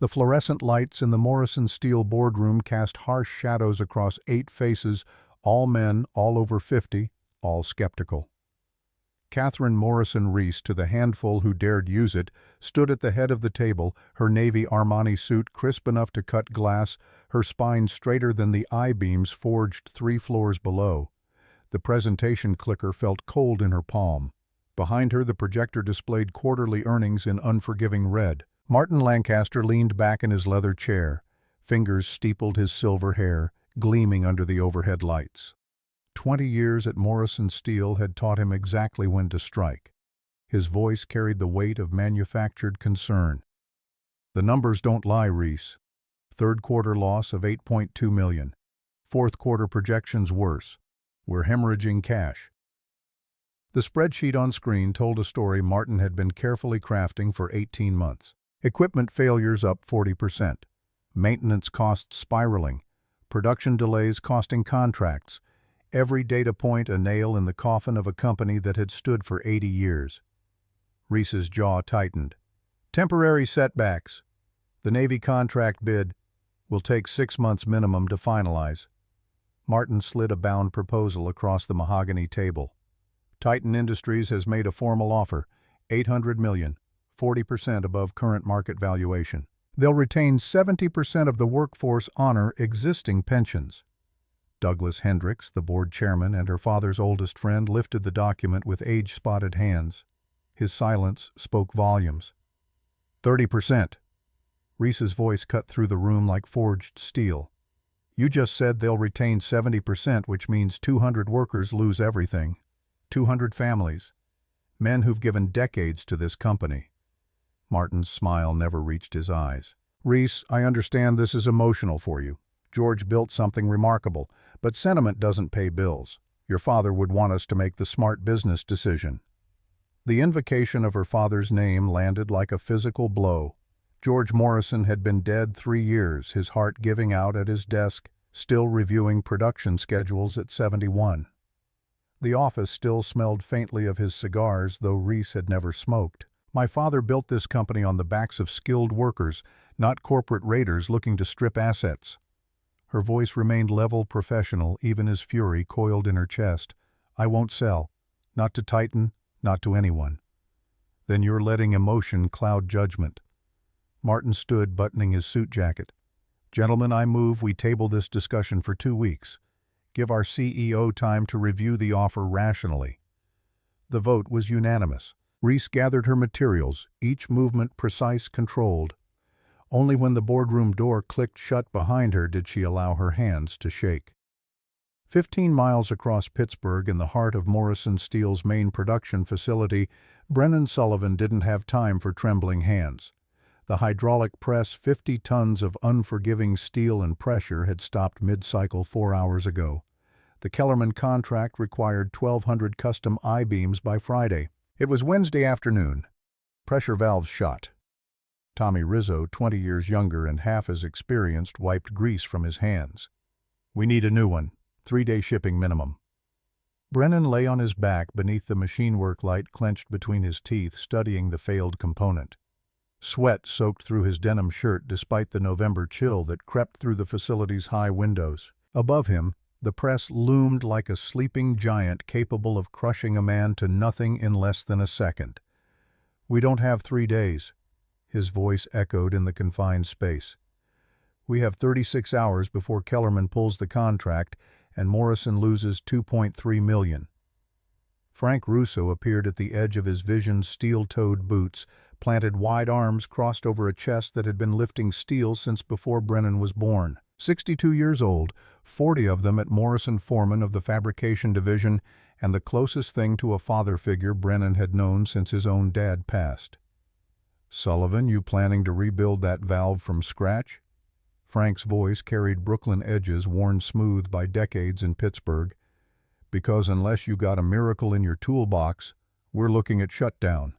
The fluorescent lights in the Morrison Steel boardroom cast harsh shadows across 8 faces, all men, all over 50, all skeptical. Catherine Morrison Reese, to the handful who dared use it, stood at the head of the table, her navy Armani suit crisp enough to cut glass, her spine straighter than the I-beams forged 3 floors below. The presentation clicker felt cold in her palm. Behind her, the projector displayed quarterly earnings in unforgiving red. Martin Lancaster leaned back in his leather chair. Fingers steepled his silver hair, gleaming under the overhead lights. 20 years at Morrison Steel had taught him exactly when to strike. His voice carried the weight of manufactured concern. The numbers don't lie, Reese. Third quarter loss of $8.2 million. Fourth quarter projections worse. We're hemorrhaging cash. The spreadsheet on screen told a story Martin had been carefully crafting for 18 months. Equipment failures up 40%. Maintenance costs spiraling. Production delays costing contracts. Every data point a nail in the coffin of a company that had stood for 80 years. Reese's jaw tightened. Temporary setbacks. The Navy contract bid will take 6 months minimum to finalize. Martin slid a bound proposal across the mahogany table. Titan Industries has made a formal offer, $800 million, 40% above current market valuation. They'll retain 70% of the workforce, honor existing pensions. Douglas Hendricks, the board chairman and her father's oldest friend, lifted the document with age-spotted hands. His silence spoke volumes. 30%. Reese's voice cut through the room like forged steel. You just said they'll retain 70%, which means 200 workers lose everything. 200 families. Men who've given decades to this company. Martin's smile never reached his eyes. Reese, I understand this is emotional for you. George built something remarkable, but sentiment doesn't pay bills. Your father would want us to make the smart business decision. The invocation of her father's name landed like a physical blow. George Morrison had been dead 3 years, his heart giving out at his desk, still reviewing production schedules at 71. The office still smelled faintly of his cigars, though Reese had never smoked. My father built this company on the backs of skilled workers, not corporate raiders looking to strip assets. Her voice remained level, professional, even as fury coiled in her chest. I won't sell. Not to Titan, not to anyone. Then you're letting emotion cloud judgment. Martin stood, buttoning his suit jacket. Gentlemen, I move we table this discussion for 2 weeks. Give our CEO time to review the offer rationally. The vote was unanimous. Reese gathered her materials, each movement precise, controlled. Only when the boardroom door clicked shut behind her did she allow her hands to shake. 15 miles across Pittsburgh, in the heart of Morrison Steel's main production facility, Brennan Sullivan didn't have time for trembling hands. The hydraulic press, 50 tons of unforgiving steel and pressure, had stopped mid-cycle 4 hours ago. The Kellerman contract required 1,200 custom I-beams by Friday. It was Wednesday afternoon. Pressure valves shot. Tommy Rizzo, 20 years younger and half as experienced, wiped grease from his hands. We need a new one. 3-day shipping minimum. Brennan lay on his back beneath the machine work light clenched between his teeth, studying the failed component. Sweat soaked through his denim shirt despite the November chill that crept through the facility's high windows. Above him, the press loomed like a sleeping giant capable of crushing a man to nothing in less than a second. We don't have 3 days. His voice echoed in the confined space. We have 36 hours before Kellerman pulls the contract and Morrison loses $2.3 million. Frank Russo appeared at the edge of his Vision steel-toed boots, planted wide arms crossed over a chest that had been lifting steel since before Brennan was born. 62 years old, 40 of them at Morrison, foreman of the fabrication division, and the closest thing to a father figure Brennan had known since his own dad passed. Sullivan, you planning to rebuild that valve from scratch? Frank's voice carried Brooklyn edges worn smooth by decades in Pittsburgh. Because unless you got a miracle in your toolbox, we're looking at shutdown.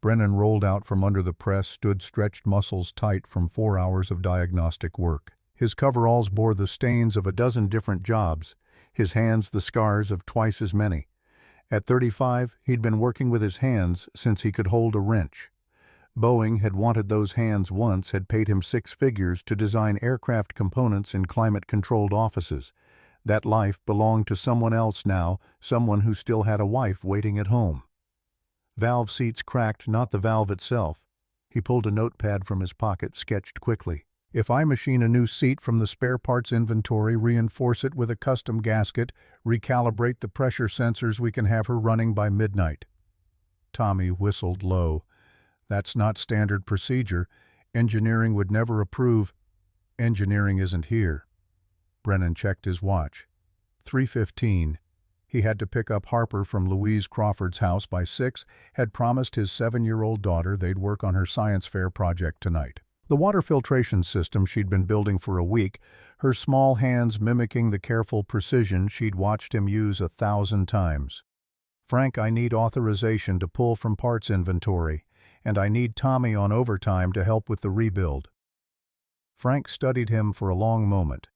Brennan rolled out from under the press, stood stretched muscles tight from 4 hours of diagnostic work. His coveralls bore the stains of a dozen different jobs, his hands the scars of twice as many. At 35, he'd been working with his hands since he could hold a wrench. Boeing had wanted those hands once, had paid him 6 figures to design aircraft components in climate-controlled offices. That life belonged to someone else now, someone who still had a wife waiting at home. Valve seats cracked, not the valve itself. He pulled a notepad from his pocket, sketched quickly. If I machine a new seat from the spare parts inventory, reinforce it with a custom gasket, recalibrate the pressure sensors, we can have her running by midnight. Tommy whistled low. That's not standard procedure. Engineering would never approve. Engineering isn't here. Brennan checked his watch. 3:15. He had to pick up Harper from Louise Crawford's house by 6, had promised his 7-year-old daughter they'd work on her science fair project tonight. The water filtration system she'd been building for a week, her small hands mimicking the careful precision she'd watched him use 1,000 times. Frank, I need authorization to pull from parts inventory, and I need Tommy on overtime to help with the rebuild. Frank studied him for a long moment,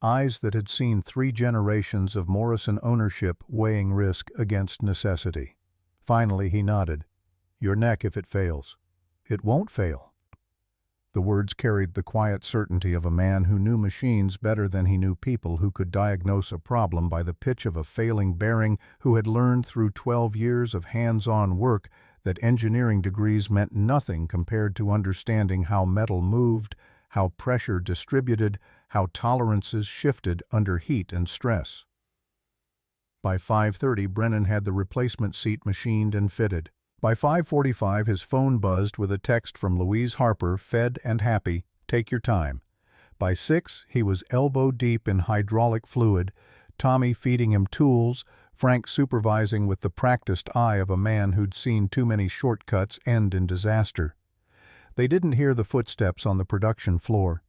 eyes that had seen 3 generations of Morrison ownership weighing risk against necessity. Finally he nodded. Your neck if it fails. It won't fail. The words carried the quiet certainty of a man who knew machines better than he knew people, who could diagnose a problem by the pitch of a failing bearing, who had learned through 12 years of hands-on work that engineering degrees meant nothing compared to understanding how metal moved, how pressure distributed, how tolerances shifted under heat and stress. By 5:30, Brennan had the replacement seat machined and fitted. By 5:45, his phone buzzed with a text from Louise Harper, fed and happy, take your time. By 6, he was elbow-deep in hydraulic fluid, Tommy feeding him tools, Frank supervising with the practiced eye of a man who'd seen too many shortcuts end in disaster. They didn't hear the footsteps on the production floor,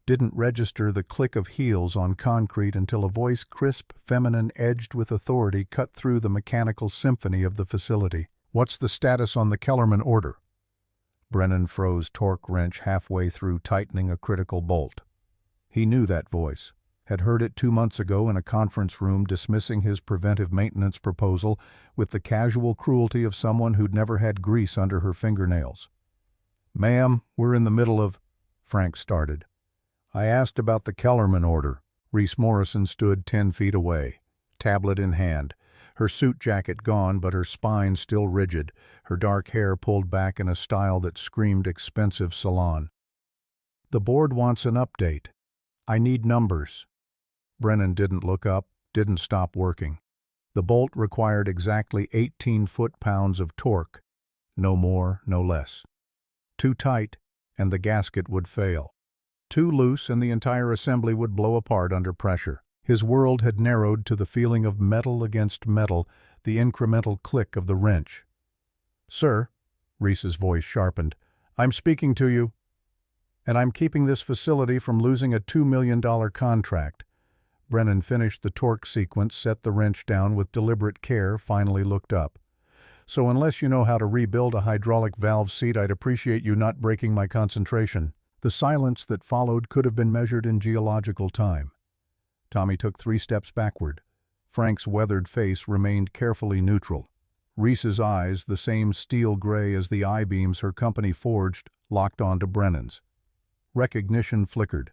didn't register the click of heels on concrete until a voice, crisp, feminine, edged with authority, cut through the mechanical symphony of the facility. What's the status on the Kellerman order? Brennan froze, torque wrench halfway through tightening a critical bolt. He knew that voice, had heard it 2 months ago in a conference room dismissing his preventive maintenance proposal with the casual cruelty of someone who'd never had grease under her fingernails. Ma'am, we're in the middle of... Frank started. I asked about the Kellerman order. Reese Morrison stood 10 feet away, tablet in hand. Her suit jacket gone, but her spine still rigid, her dark hair pulled back in a style that screamed expensive salon. The board wants an update. I need numbers. Brennan didn't look up, didn't stop working. The bolt required exactly 18 foot-pounds of torque. No more, no less. Too tight, and the gasket would fail. Too loose, and the entire assembly would blow apart under pressure. His world had narrowed to the feeling of metal against metal, the incremental click of the wrench. Sir, Reese's voice sharpened, I'm speaking to you, and I'm keeping this facility from losing a $2 million contract. Brennan finished the torque sequence, set the wrench down with deliberate care, finally looked up. So unless you know how to rebuild a hydraulic valve seat, I'd appreciate you not breaking my concentration. The silence that followed could have been measured in geological time. Tommy took 3 steps backward. Frank's weathered face remained carefully neutral. Reese's eyes, the same steel gray as the I-beams her company forged, locked onto Brennan's. Recognition flickered.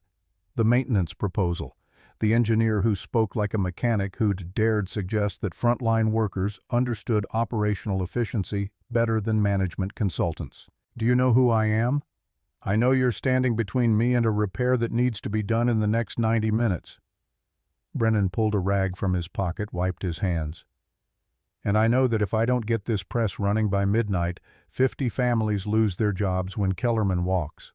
The maintenance proposal. The engineer who spoke like a mechanic who'd dared suggest that frontline workers understood operational efficiency better than management consultants. Do you know who I am? I know you're standing between me and a repair that needs to be done in the next 90 minutes. Brennan pulled a rag from his pocket, wiped his hands. And I know that if I don't get this press running by midnight, 50 families lose their jobs when Kellerman walks.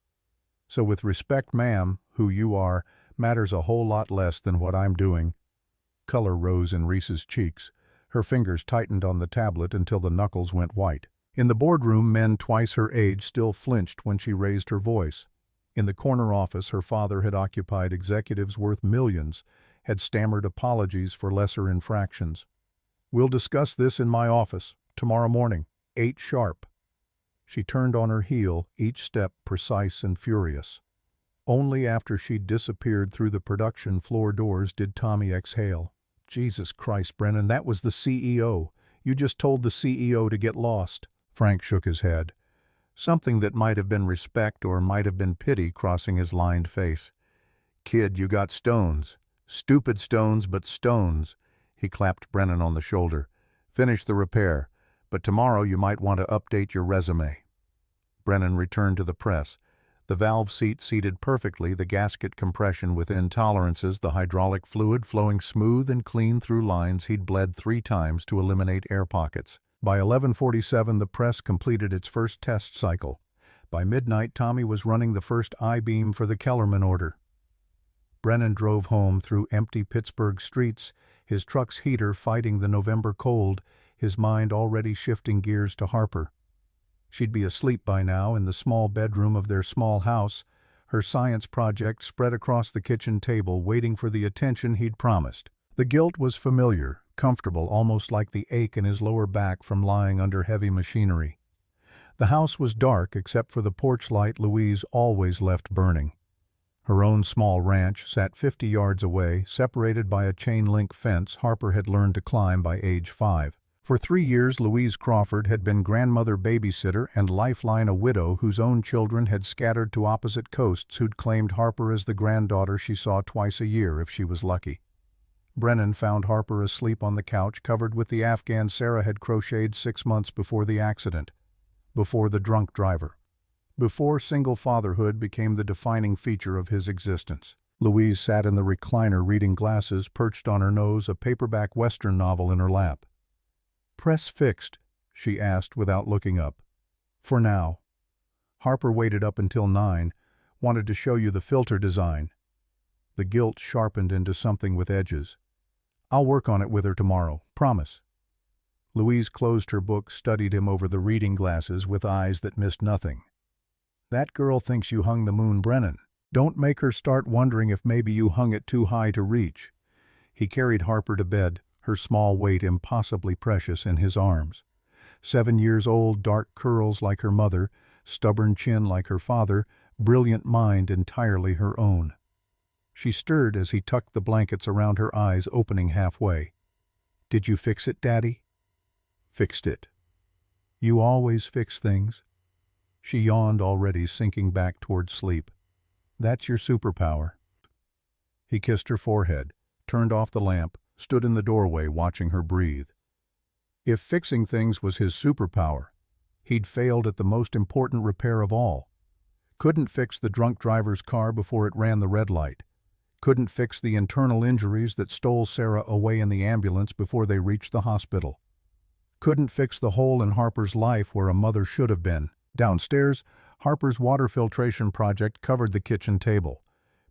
So with respect, ma'am, who you are, matters a whole lot less than what I'm doing. Color rose in Reese's cheeks. Her fingers tightened on the tablet until the knuckles went white. In the boardroom, men twice her age still flinched when she raised her voice. In the corner office her father had occupied, executives worth millions had stammered apologies for lesser infractions. We'll discuss this in my office, tomorrow morning, 8 sharp. She turned on her heel, each step precise and furious. Only after she'd disappeared through the production floor doors did Tommy exhale. Jesus Christ, Brennan, that was the CEO. You just told the CEO to get lost. Frank shook his head. something that might have been respect or might have been pity crossing his lined face. "Kid, you got stones. Stupid stones, but stones." He clapped Brennan on the shoulder. "Finish the repair, but tomorrow you might want to update your resume." Brennan returned to the press. The valve seat seated perfectly, the gasket compression within tolerances, the hydraulic fluid flowing smooth and clean through lines he'd bled 3 times to eliminate air pockets. By 11:47, the press completed its first test cycle. By midnight, Tommy was running the first I-beam for the Kellerman order. Brennan drove home through empty Pittsburgh streets, his truck's heater fighting the November cold, his mind already shifting gears to Harper. She'd be asleep by now in the small bedroom of their small house, her science project spread across the kitchen table, waiting for the attention he'd promised. The guilt was familiar, comfortable, almost like the ache in his lower back from lying under heavy machinery. The house was dark except for the porch light Louise always left burning. Her own small ranch sat 50 yards away, separated by a chain-link fence Harper had learned to climb by age 5. For 3 years, Louise Crawford had been grandmother babysitter and lifeline, a widow whose own children had scattered to opposite coasts, who'd claimed Harper as the granddaughter she saw twice a year if she was lucky. Brennan found Harper asleep on the couch, covered with the Afghan Sarah had crocheted 6 months before the accident, before the drunk driver, before single fatherhood became the defining feature of his existence. Louise sat in the recliner reading glasses perched on her nose, a paperback Western novel in her lap. "Press fixed?" she asked without looking up. "For now." Harper waited up until 9, "Wanted to show you the filter design." The guilt sharpened into something with edges. "I'll work on it with her tomorrow, promise." Louise closed her book, studied him over the reading glasses with eyes that missed nothing. "That girl thinks you hung the moon, Brennan. Don't make her start wondering if maybe you hung it too high to reach." He carried Harper to bed, her small weight impossibly precious in his arms. 7 years old, dark curls like her mother, stubborn chin like her father, brilliant mind entirely her own. She stirred as he tucked the blankets around her eyes, opening halfway. "Did you fix it, Daddy?" "Fixed it." "You always fix things." She yawned, already sinking back toward sleep. "That's your superpower." He kissed her forehead, turned off the lamp, stood in the doorway watching her breathe. If fixing things was his superpower, he'd failed at the most important repair of all. Couldn't fix the drunk driver's car before it ran the red light. Couldn't fix the internal injuries that stole Sarah away in the ambulance before they reached the hospital. Couldn't fix the hole in Harper's life where a mother should have been. Downstairs, Harper's water filtration project covered the kitchen table.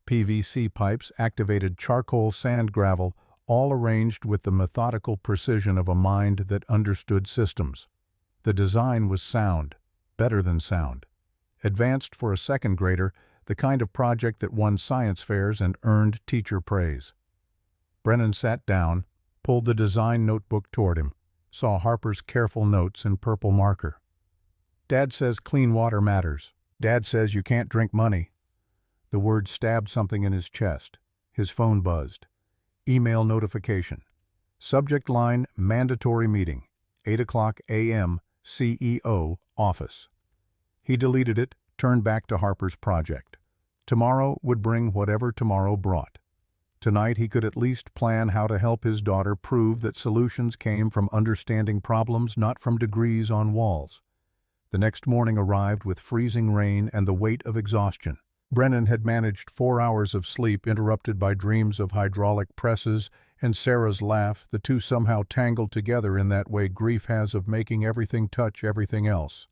PVC pipes, activated charcoal, sand, gravel, all arranged with the methodical precision of a mind that understood systems. The design was sound, better than sound. Advanced for a second grader, the kind of project that won science fairs and earned teacher praise. Brennan sat down, pulled the design notebook toward him, saw Harper's careful notes in purple marker. "Dad says clean water matters. Dad says you can't drink money." The word stabbed something in his chest. His phone buzzed. Email notification. Subject line, mandatory meeting. 8:00 a.m., CEO, office. He deleted it, turned back to Harper's project. Tomorrow would bring whatever tomorrow brought. Tonight he could at least plan how to help his daughter prove that solutions came from understanding problems, not from degrees on walls. The next morning arrived with freezing rain and the weight of exhaustion. Brennan had managed 4 hours of sleep, interrupted by dreams of hydraulic presses and Sarah's laugh, the two somehow tangled together in that way grief has of making everything touch everything else.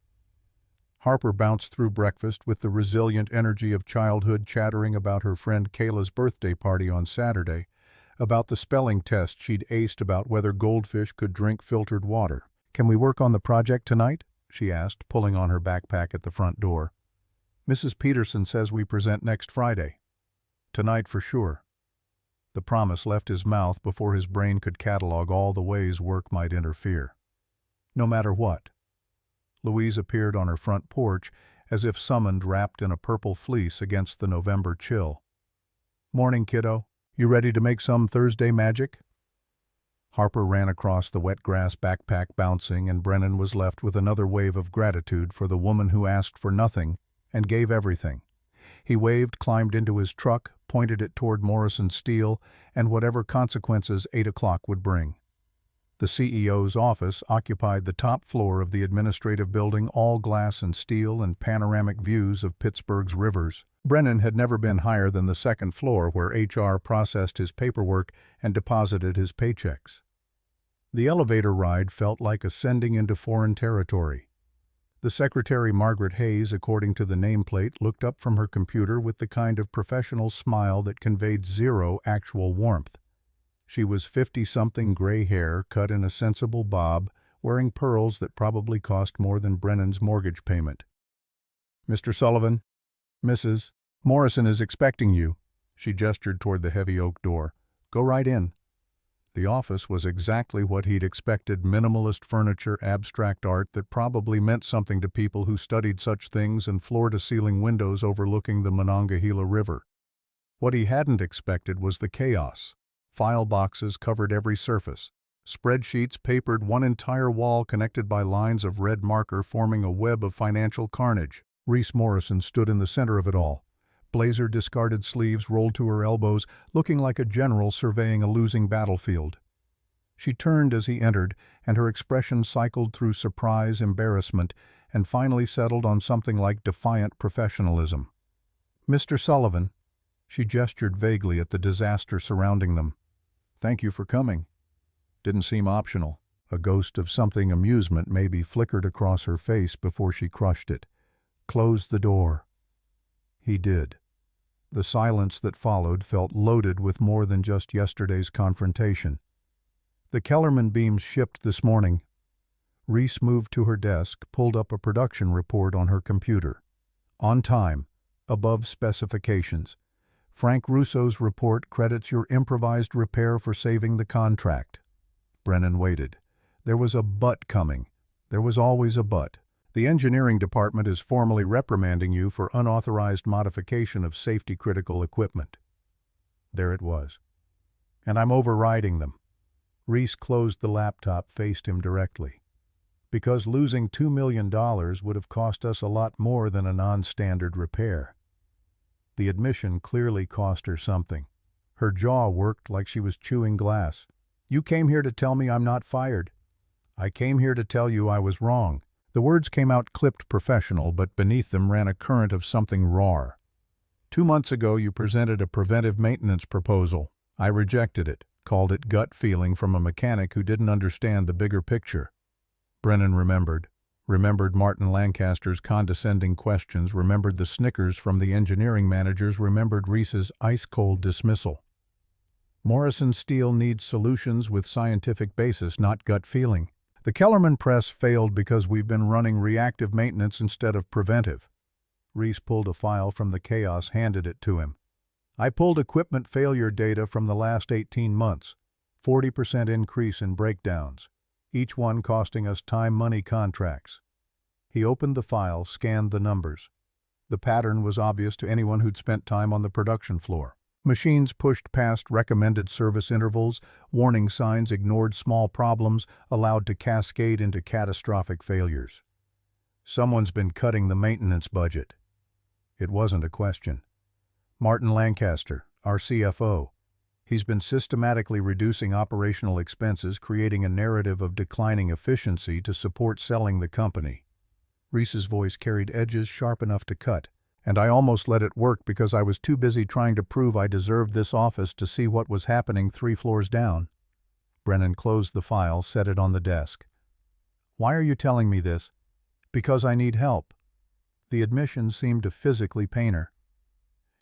Harper bounced through breakfast with the resilient energy of childhood, chattering about her friend Kayla's birthday party on Saturday, about the spelling test she'd aced, about whether goldfish could drink filtered water. "Can we work on the project tonight?" she asked, pulling on her backpack at the front door. "Mrs. Peterson says we present next Friday." "Tonight for sure." The promise left his mouth before his brain could catalog all the ways work might interfere. "No matter what." Louise appeared on her front porch, as if summoned, wrapped in a purple fleece against the November chill. "Morning, kiddo. You ready to make some Thursday magic?" Harper ran across the wet grass, backpack bouncing, and Brennan was left with another wave of gratitude for the woman who asked for nothing and gave everything. He waved, climbed into his truck, pointed it toward Morrison Steel, and whatever consequences 8 o'clock would bring. The CEO's office occupied the top floor of the administrative building, all glass and steel and panoramic views of Pittsburgh's rivers. Brennan had never been higher than the second floor where HR processed his paperwork and deposited his paychecks. The elevator ride felt like ascending into foreign territory. The secretary, Margaret Hayes, according to the nameplate, looked up from her computer with the kind of professional smile that conveyed zero actual warmth. She was 50-something, gray hair, cut in a sensible bob, wearing pearls that probably cost more than Brennan's mortgage payment. "Mr. Sullivan, Mrs. Morrison is expecting you." She gestured toward the heavy oak door. "Go right in." The office was exactly what he'd expected: minimalist furniture, abstract art that probably meant something to people who studied such things, and floor-to-ceiling windows overlooking the Monongahela River. What he hadn't expected was the chaos. File boxes covered every surface. Spreadsheets papered one entire wall, connected by lines of red marker forming a web of financial carnage. Reese Morrison stood in the center of it all. Blazer discarded sleeves rolled to her elbows, looking like a general surveying a losing battlefield. She turned as he entered, and her expression cycled through surprise, embarrassment, and finally settled on something like defiant professionalism. "Mr. Sullivan." She gestured vaguely at the disaster surrounding them. "Thank you for coming." Didn't seem optional. A ghost of something amusement maybe flickered across her face before she crushed it. "Close the door." He did. The silence that followed felt loaded with more than just yesterday's confrontation. "The Kellerman beams shipped this morning." Reese moved to her desk, pulled up a production report on her computer. "On time. Above specifications. Frank Russo's report credits your improvised repair for saving the contract." Brennan waited. There was a but coming. There was always a but. "The engineering department is formally reprimanding you for unauthorized modification of safety-critical equipment." There it was. "And I'm overriding them." Reese closed the laptop, faced him directly. "Because losing $2 million would have cost us a lot more than a non-standard repair." The admission clearly cost her something. Her jaw worked like she was chewing glass. "You came here to tell me I'm not fired." "I came here to tell you I was wrong." The words came out clipped professional, but beneath them ran a current of something raw. "2 months ago you presented a preventive maintenance proposal. I rejected it, called it gut feeling from a mechanic who didn't understand the bigger picture." Brennan remembered Martin Lancaster's condescending questions, remembered the snickers from the engineering managers, remembered Reese's ice-cold dismissal. "Morrison Steel needs solutions with scientific basis, not gut feeling. The Kellerman press failed because we've been running reactive maintenance instead of preventive." Reese pulled a file from the chaos, handed it to him. "I pulled equipment failure data from the last 18 months. 40% increase in breakdowns. Each one costing us time, money, contracts." He opened the file, scanned the numbers. The pattern was obvious to anyone who'd spent time on the production floor. Machines pushed past recommended service intervals, warning signs ignored small problems, allowed to cascade into catastrophic failures. Someone's been cutting the maintenance budget. It wasn't a question. Martin Lancaster, our CFO. He's been systematically reducing operational expenses, creating a narrative of declining efficiency to support selling the company. Reese's voice carried edges sharp enough to cut. "And I almost let it work because I was too busy trying to prove I deserved this office to see what was happening 3 floors down." Brennan closed the file, set it on the desk. "Why are you telling me this?" "Because I need help." The admission seemed to physically pain her.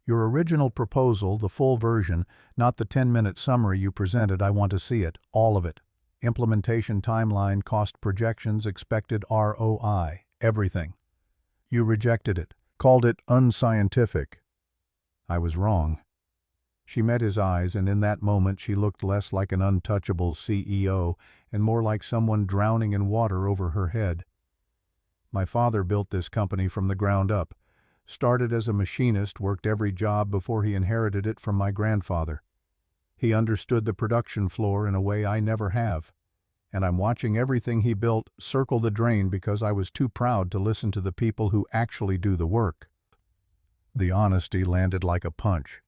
"Your original proposal, the full version, not the 10-minute summary you presented, I want to see it, all of it. Implementation timeline, cost projections, expected ROI, everything." "You rejected it. Called it unscientific." "I was wrong." She met his eyes, and in that moment she looked less like an untouchable CEO and more like someone drowning in water over her head. "My father built this company from the ground up. Started as a machinist, worked every job before he inherited it from my grandfather. He understood the production floor in a way I never have, and I'm watching everything he built circle the drain because I was too proud to listen to the people who actually do the work. The honesty landed like a punch.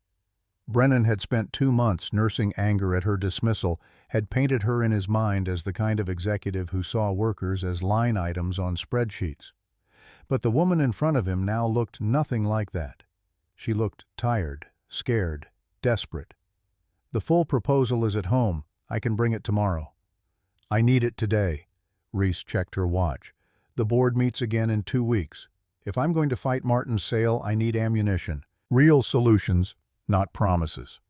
Brennan had spent 2 months nursing anger at her dismissal, had painted her in his mind as the kind of executive who saw workers as line items on spreadsheets. But the woman in front of him now looked nothing like that. She looked tired, scared, desperate. "The full proposal is at home. I can bring it tomorrow." "I need it today." Reese checked her watch. "The board meets again in 2 weeks. If I'm going to fight Martin's sale, I need ammunition. Real solutions, not promises."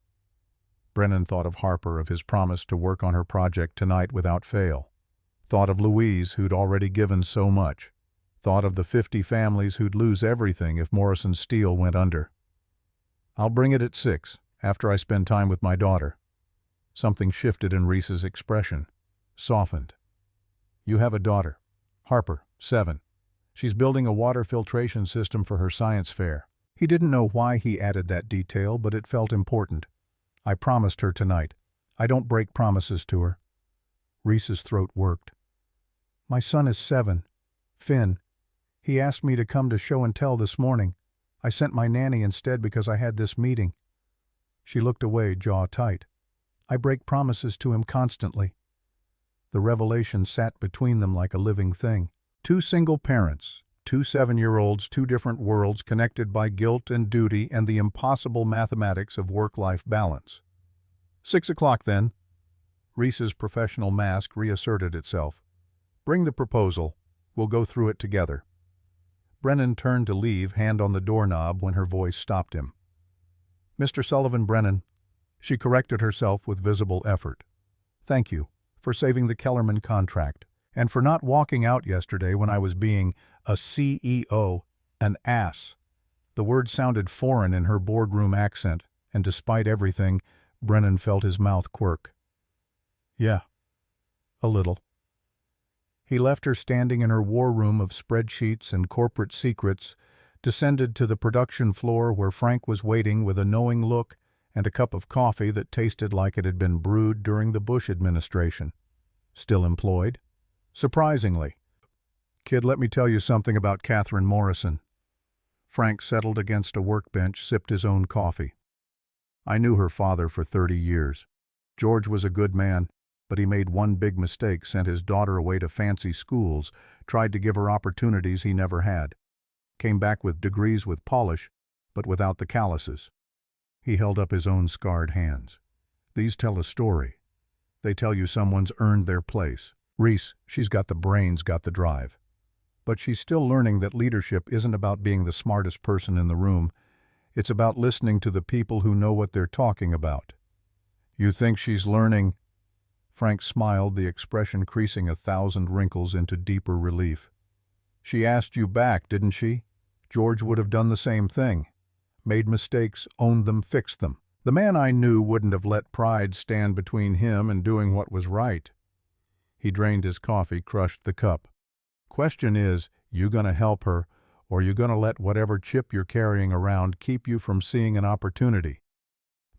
Brennan thought of Harper, of his promise to work on her project tonight without fail. Thought of Louise, who'd already given so much. Thought of the 50 families who'd lose everything if Morrison Steel went under. "I'll bring it at 6, after I spend time with my daughter." Something shifted in Reese's expression, softened. "You have a daughter. Harper, 7. She's building a water filtration system for her science fair." He didn't know why he added that detail, but it felt important. "I promised her tonight. I don't break promises to her." Reese's throat worked. "My son is 7. Finn. He asked me to come to show and tell this morning. I sent my nanny instead because I had this meeting." She looked away, jaw tight. "I break promises to him constantly." The revelation sat between them like a living thing. 2 single parents, 2 7-year-olds, 2 different worlds connected by guilt and duty and the impossible mathematics of work-life balance. 6 o'clock then. Reese's professional mask reasserted itself. "Bring the proposal. We'll go through it together." Brennan turned to leave, hand on the doorknob, when her voice stopped him. "Mr. Sullivan Brennan." She corrected herself with visible effort. "Thank you for saving the Kellerman contract, and for not walking out yesterday when I was being a CEO, an ass." The word sounded foreign in her boardroom accent, and despite everything, Brennan felt his mouth quirk. "Yeah, a little." He left her standing in her war room of spreadsheets and corporate secrets, descended to the production floor where Frank was waiting with a knowing look and a cup of coffee that tasted like it had been brewed during the Bush administration. Still employed? Surprisingly. "Kid, let me tell you something about Catherine Morrison." Frank settled against a workbench, sipped his own coffee. "I knew her father for 30 years. George was a good man, but he made one big mistake, sent his daughter away to fancy schools, tried to give her opportunities he never had. Came back with degrees with polish, but without the calluses." He held up his own scarred hands. "These tell a story. They tell you someone's earned their place. Reese, she's got the brains, got the drive. But she's still learning that leadership isn't about being the smartest person in the room. It's about listening to the people who know what they're talking about." "You think she's learning?" Frank smiled, the expression creasing 1,000 wrinkles into deeper relief. "She asked you back, didn't she? George would have done the same thing. Made mistakes, owned them, fixed them. The man I knew wouldn't have let pride stand between him and doing what was right." He drained his coffee, crushed the cup. "Question is, you gonna help her, or you gonna let whatever chip you're carrying around keep you from seeing an opportunity?"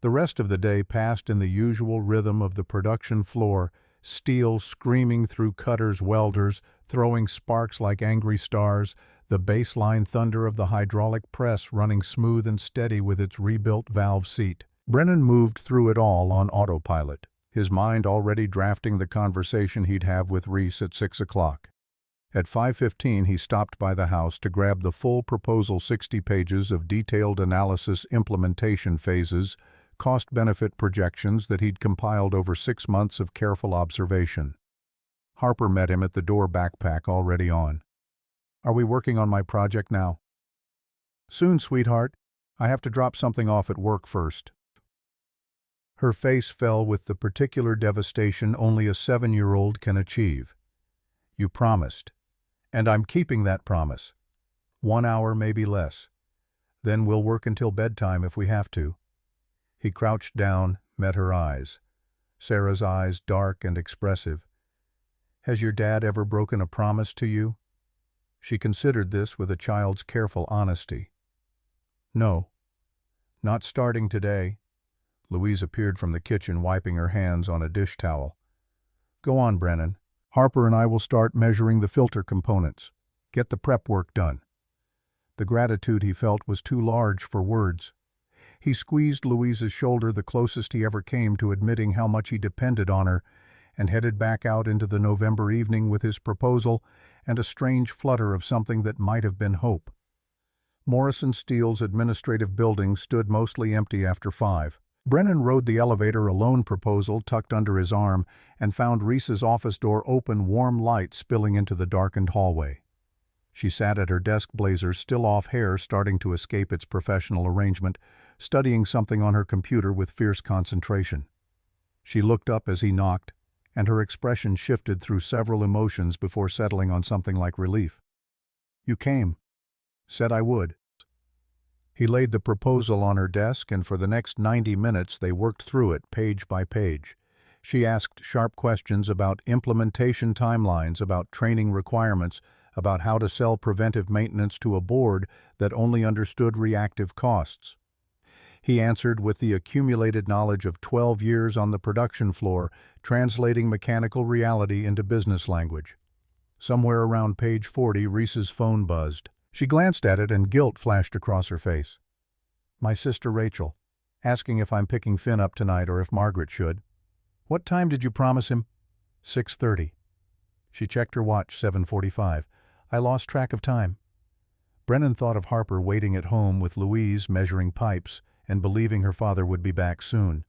The rest of the day passed in the usual rhythm of the production floor, steel screaming through cutters, welders, throwing sparks like angry stars, the baseline thunder of the hydraulic press running smooth and steady with its rebuilt valve seat. Brennan moved through it all on autopilot, his mind already drafting the conversation he'd have with Reese at 6 o'clock. At 5:15 he stopped by the house to grab the full proposal, 60 pages of detailed analysis, implementation phases, cost-benefit projections that he'd compiled over 6 months of careful observation. Harper met him at the door, backpack already on. "Are we working on my project now?" "Soon, sweetheart. I have to drop something off at work first." Her face fell with the particular devastation only a 7-year-old can achieve. "You promised. And I'm keeping that promise. 1 hour, maybe less. Then we'll work until bedtime if we have to." He crouched down, met her eyes. Sarah's eyes, dark and expressive. "Has your dad ever broken a promise to you?" She considered this with a child's careful honesty. "No. Not starting today. Louise appeared from the kitchen, wiping her hands on a dish towel. "Go on, Brennan. Harper and I will start measuring the filter components. Get the prep work done." The gratitude he felt was too large for words. He squeezed Louise's shoulder the closest he ever came to admitting how much he depended on her, and headed back out into the November evening with his proposal and a strange flutter of something that might have been hope. Morrison Steele's administrative building stood mostly empty after 5. Brennan rode the elevator, a loan proposal tucked under his arm, and found Reese's office door open, warm light spilling into the darkened hallway. She sat at her desk, blazer still off, hair starting to escape its professional arrangement, studying something on her computer with fierce concentration. She looked up as he knocked, and her expression shifted through several emotions before settling on something like relief. "You came. Said I would." He laid the proposal on her desk, and for the next 90 minutes they worked through it page by page. She asked sharp questions about implementation timelines, about training requirements, about how to sell preventive maintenance to a board that only understood reactive costs. He answered with the accumulated knowledge of 12 years on the production floor, translating mechanical reality into business language. Somewhere around page 40, Reese's phone buzzed. She glanced at it and guilt flashed across her face. "My sister Rachel, asking if I'm picking Finn up tonight or if Margaret should." "What time did you promise him?" 6:30. She checked her watch, 7:45. "I lost track of time." Brennan thought of Harper waiting at home with Louise measuring pipes and believing her father would be back soon.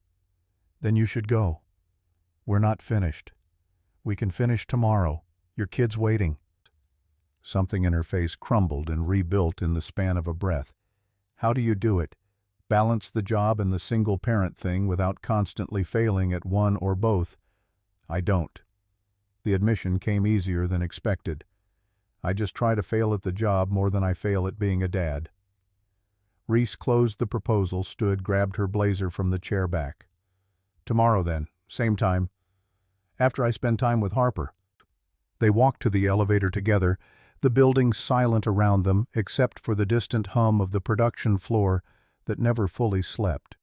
"Then you should go. We're not finished. We can finish tomorrow. Your kid's waiting." Something in her face crumbled and rebuilt in the span of a breath. How do you do it? Balance the job and the single-parent thing without constantly failing at one or both? I don't. The admission came easier than expected. I just try to fail at the job more than I fail at being a dad. Reese closed the proposal, stood, grabbed her blazer from the chair back. "Tomorrow then, same time. After I spend time with Harper." They walked to the elevator together, the building silent around them except for the distant hum of the production floor that never fully slept.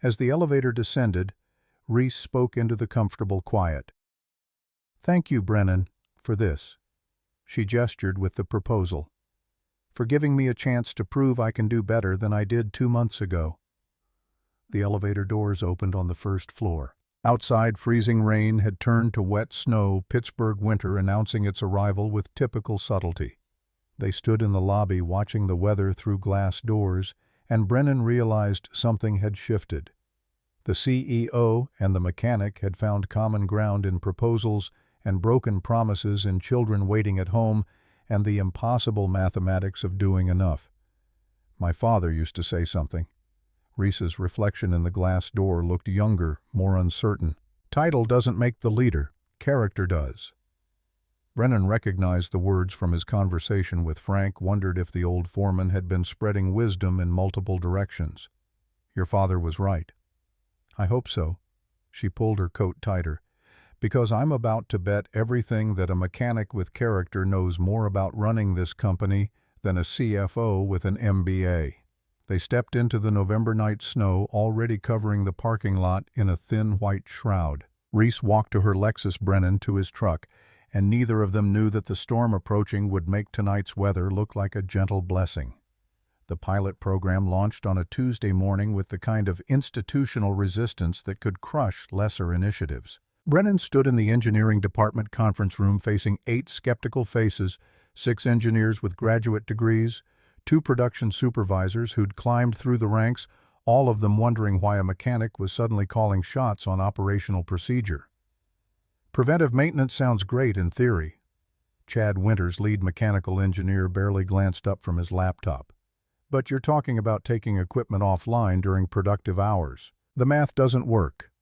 As the elevator descended, Reese spoke into the comfortable quiet. "Thank you, Brennan, for this." She gestured with the proposal. "For giving me a chance to prove I can do better than I did 2 months ago." The elevator doors opened on the first floor. Outside, freezing rain had turned to wet snow, Pittsburgh winter announcing its arrival with typical subtlety. They stood in the lobby watching the weather through glass doors, and Brennan realized something had shifted. The CEO and the mechanic had found common ground in proposals and broken promises in children waiting at home and the impossible mathematics of doing enough. "My father used to say something." Reese's reflection in the glass door looked younger, more uncertain. "Title doesn't make the leader, character does." Brennan recognized the words from his conversation with Frank, wondered if the old foreman had been spreading wisdom in multiple directions. "Your father was right." "I hope so." She pulled her coat tighter. "Because I'm about to bet everything that a mechanic with character knows more about running this company than a CFO with an MBA. They stepped into the November night snow, already covering the parking lot in a thin white shroud. Reese walked to her Lexus, Brennan to his truck, and neither of them knew that the storm approaching would make tonight's weather look like a gentle blessing. The pilot program launched on a Tuesday morning with the kind of institutional resistance that could crush lesser initiatives. Brennan stood in the engineering department conference room facing 8 skeptical faces, 6 engineers with graduate degrees, 2 production supervisors who'd climbed through the ranks, all of them wondering why a mechanic was suddenly calling shots on operational procedure. Preventive maintenance sounds great in theory. Chad Winters, lead mechanical engineer, barely glanced up from his laptop. But you're talking about taking equipment offline during productive hours. The math doesn't work.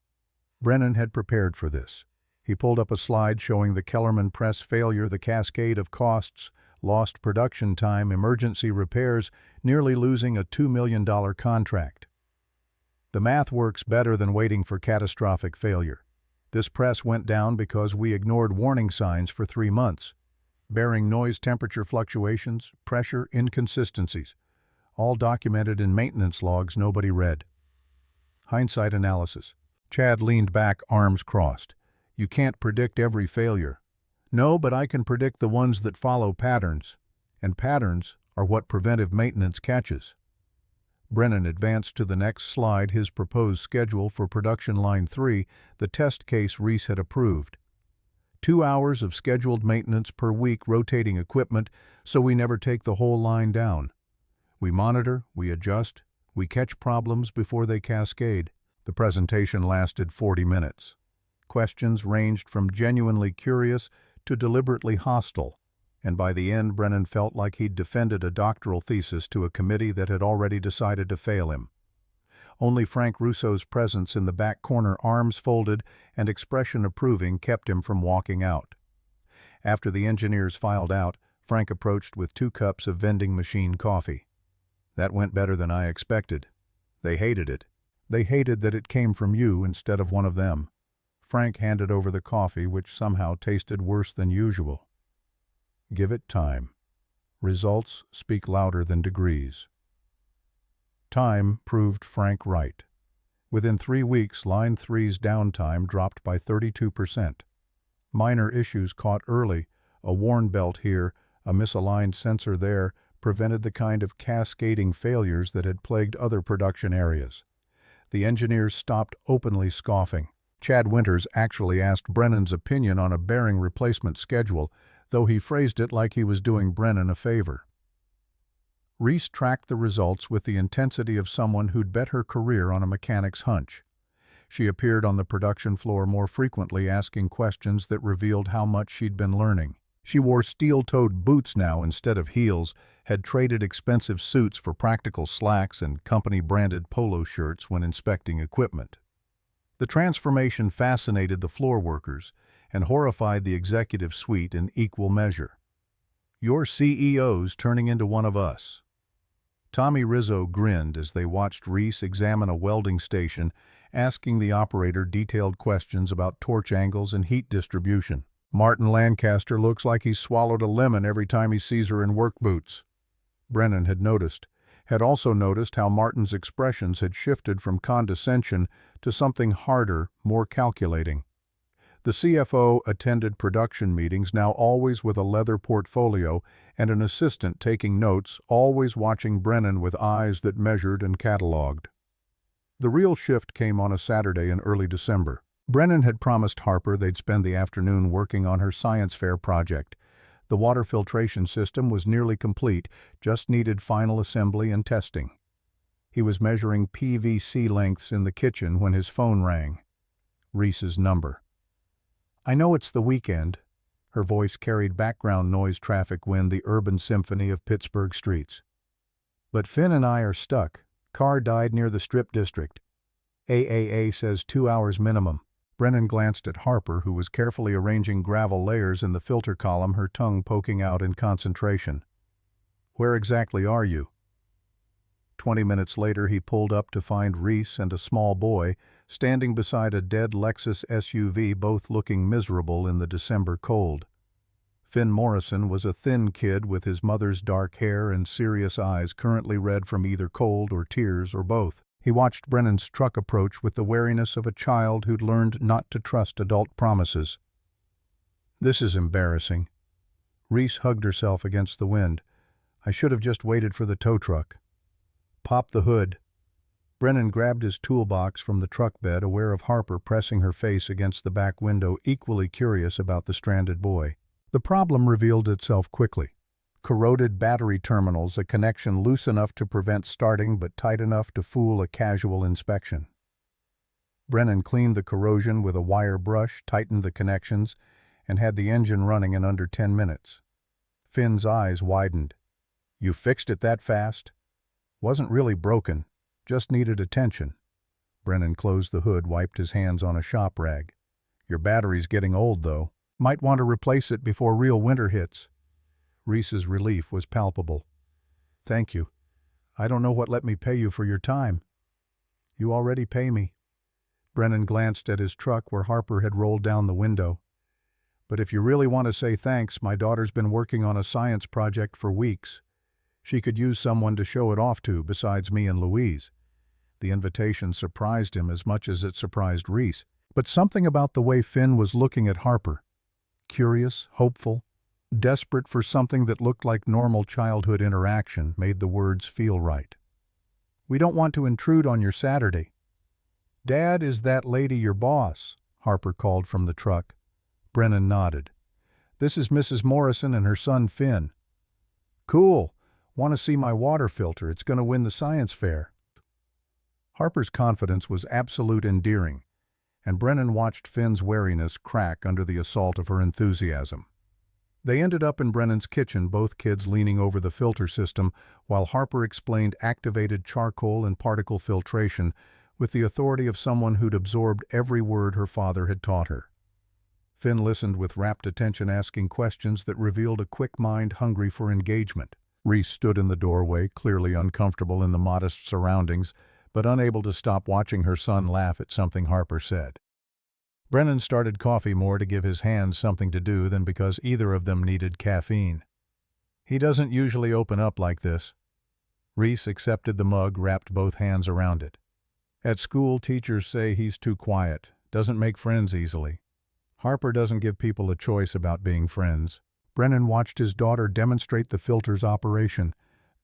Brennan had prepared for this. He pulled up a slide showing the Kellerman press failure, the cascade of costs, lost production time, emergency repairs, nearly losing a $2 million contract. The math works better than waiting for catastrophic failure. This press went down because we ignored warning signs for 3 months. Bearing noise, temperature fluctuations, pressure, inconsistencies, all documented in maintenance logs nobody read. Hindsight analysis. Chad leaned back, arms crossed. You can't predict every failure. No, but I can predict the ones that follow patterns. And patterns are what preventive maintenance catches. Brennan advanced to the next slide, his proposed schedule for production line 3, the test case Reese had approved. 2 hours of scheduled maintenance per week, rotating equipment, so we never take the whole line down. We monitor, we adjust, we catch problems before they cascade. The presentation lasted 40 minutes. Questions ranged from genuinely curious to deliberately hostile, and by the end Brennan felt like he'd defended a doctoral thesis to a committee that had already decided to fail him. Only Frank Russo's presence in the back corner, arms folded and expression approving, kept him from walking out. After the engineers filed out, Frank approached with 2 cups of vending machine coffee. That went better than I expected. They hated it. They hated that it came from you instead of one of them. Frank handed over the coffee, which somehow tasted worse than usual. Give it time. Results speak louder than degrees. Time proved Frank right. Within 3 weeks, Line 3's downtime dropped by 32%. Minor issues caught early, a worn belt here, a misaligned sensor there, prevented the kind of cascading failures that had plagued other production areas. The engineers stopped openly scoffing. Chad Winters actually asked Brennan's opinion on a bearing replacement schedule, though he phrased it like he was doing Brennan a favor. Reese tracked the results with the intensity of someone who'd bet her career on a mechanic's hunch. She appeared on the production floor more frequently, asking questions that revealed how much she'd been learning. She wore steel-toed boots now instead of heels, had traded expensive suits for practical slacks and company-branded polo shirts when inspecting equipment. The transformation fascinated the floor workers and horrified the executive suite in equal measure. Your CEO's turning into one of us. Tommy Rizzo grinned as they watched Reese examine a welding station, asking the operator detailed questions about torch angles and heat distribution. Martin Lancaster looks like he's swallowed a lemon every time he sees her in work boots. Brennan had also noticed how Martin's expressions had shifted from condescension to something harder, more calculating. The CFO attended production meetings, now always with a leather portfolio and an assistant taking notes, always watching Brennan with eyes that measured and cataloged. The real shift came on a Saturday in early December. Brennan had promised Harper they'd spend the afternoon working on her science fair project. The water filtration system was nearly complete, just needed final assembly and testing. He was measuring PVC lengths in the kitchen when his phone rang. Reese's number. I know it's the weekend. Her voice carried background noise traffic wind, the urban symphony of Pittsburgh streets. But Finn and I are stuck. Car died near the Strip District. AAA says 2 hours minimum. Brennan glanced at Harper, who was carefully arranging gravel layers in the filter column, her tongue poking out in concentration. Where exactly are you? 20 minutes later, he pulled up to find Reese and a small boy standing beside a dead Lexus SUV, both looking miserable in the December cold. Finn Morrison was a thin kid with his mother's dark hair and serious eyes, currently red from either cold or tears or both. He watched Brennan's truck approach with the wariness of a child who'd learned not to trust adult promises. This is embarrassing. Reese hugged herself against the wind. I should have just waited for the tow truck. Pop the hood. Brennan grabbed his toolbox from the truck bed, aware of Harper pressing her face against the back window, equally curious about the stranded boy. The problem revealed itself quickly. Corroded battery terminals, a connection loose enough to prevent starting but tight enough to fool a casual inspection. Brennan cleaned the corrosion with a wire brush, tightened the connections, and had the engine running in under 10 minutes. Finn's eyes widened. You fixed it that fast? Wasn't really broken, just needed attention. Brennan closed the hood, wiped his hands on a shop rag. Your battery's getting old, though. Might want to replace it before real winter hits. Reese's relief was palpable. Thank you. I don't know what let me pay you for your time. You already pay me. Brennan glanced at his truck where Harper had rolled down the window. But if you really want to say thanks, my daughter's been working on a science project for weeks. She could use someone to show it off to besides me and Louise. The invitation surprised him as much as it surprised Reese. But something about the way Finn was looking at Harper, curious, hopeful, desperate for something that looked like normal childhood interaction, made the words feel right. "We don't want to intrude on your Saturday." "Dad, is that lady your boss?" Harper called from the truck. Brennan nodded. "This is Mrs. Morrison and her son Finn." "Cool. Want to see my water filter? It's going to win the science fair." Harper's confidence was absolute endearing, and Brennan watched Finn's wariness crack under the assault of her enthusiasm. They ended up in Brennan's kitchen, both kids leaning over the filter system, while Harper explained activated charcoal and particle filtration with the authority of someone who'd absorbed every word her father had taught her. Finn listened with rapt attention, asking questions that revealed a quick mind hungry for engagement. Reese stood in the doorway, clearly uncomfortable in the modest surroundings, but unable to stop watching her son laugh at something Harper said. Brennan started coffee more to give his hands something to do than because either of them needed caffeine. "He doesn't usually open up like this." Reese accepted the mug, wrapped both hands around it. "At school, teachers say he's too quiet, doesn't make friends easily. Harper doesn't give people a choice about being friends." Brennan watched his daughter demonstrate the filter's operation.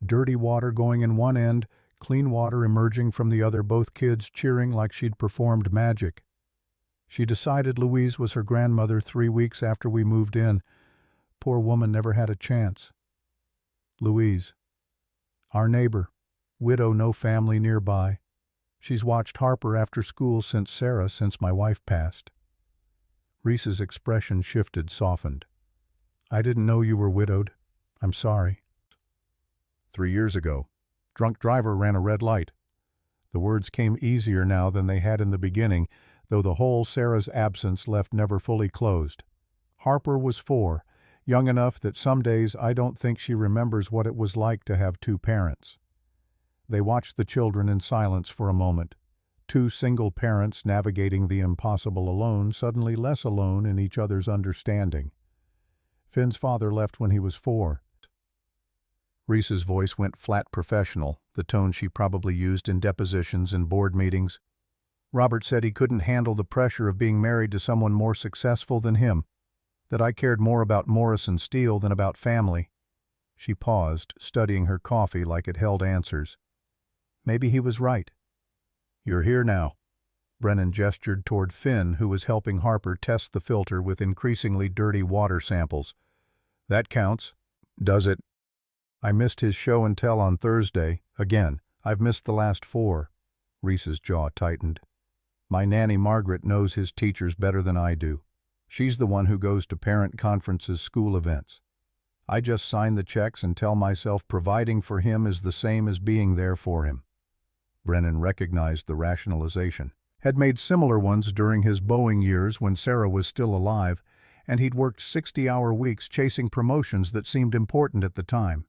Dirty water going in one end, clean water emerging from the other, both kids cheering like she'd performed magic. She decided Louise was her grandmother 3 weeks after we moved in. Poor woman never had a chance. Louise. Our neighbor. Widow, no family nearby. She's watched Harper after school since my wife passed. Reese's expression shifted, softened. "I didn't know you were widowed. I'm sorry." 3 years ago. Drunk driver ran a red light. The words came easier now than they had in the beginning, though the hole Sarah's absence left never fully closed. Harper was 4, young enough that some days I don't think she remembers what it was like to have 2 parents. They watched the children in silence for a moment. 2 single parents navigating the impossible alone, suddenly less alone in each other's understanding. Finn's father left when he was 4. Reese's voice went flat professional, the tone she probably used in depositions and board meetings. "Robert said he couldn't handle the pressure of being married to someone more successful than him, that I cared more about Morrison Steel than about family." She paused, studying her coffee like it held answers. Maybe he was right. "You're here now." Brennan gestured toward Finn, who was helping Harper test the filter with increasingly dirty water samples. "That counts." "Does it?" "I missed his show and tell on Thursday. Again, I've missed the last 4. Reese's jaw tightened. "My nanny Margaret knows his teachers better than I do. She's the one who goes to parent conferences, school events. I just sign the checks and tell myself providing for him is the same as being there for him." Brennan recognized the rationalization. Had made similar ones during his Boeing years when Sarah was still alive, and he'd worked 60-hour weeks chasing promotions that seemed important at the time.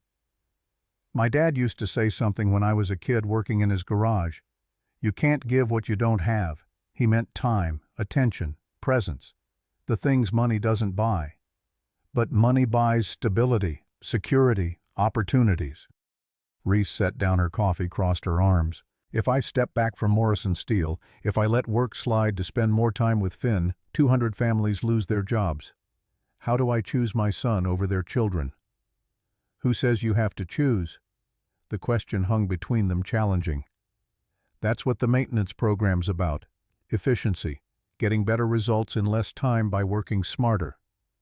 "My dad used to say something when I was a kid working in his garage. You can't give what you don't have." He meant time, attention, presence, the things money doesn't buy. But money buys stability, security, opportunities. Reese set down her coffee, crossed her arms. "If I step back from Morrison Steel, if I let work slide to spend more time with Finn, 200 families lose their jobs. How do I choose my son over their children?" "Who says you have to choose?" The question hung between them, challenging. "That's what the maintenance program's about. Efficiency, getting better results in less time by working smarter.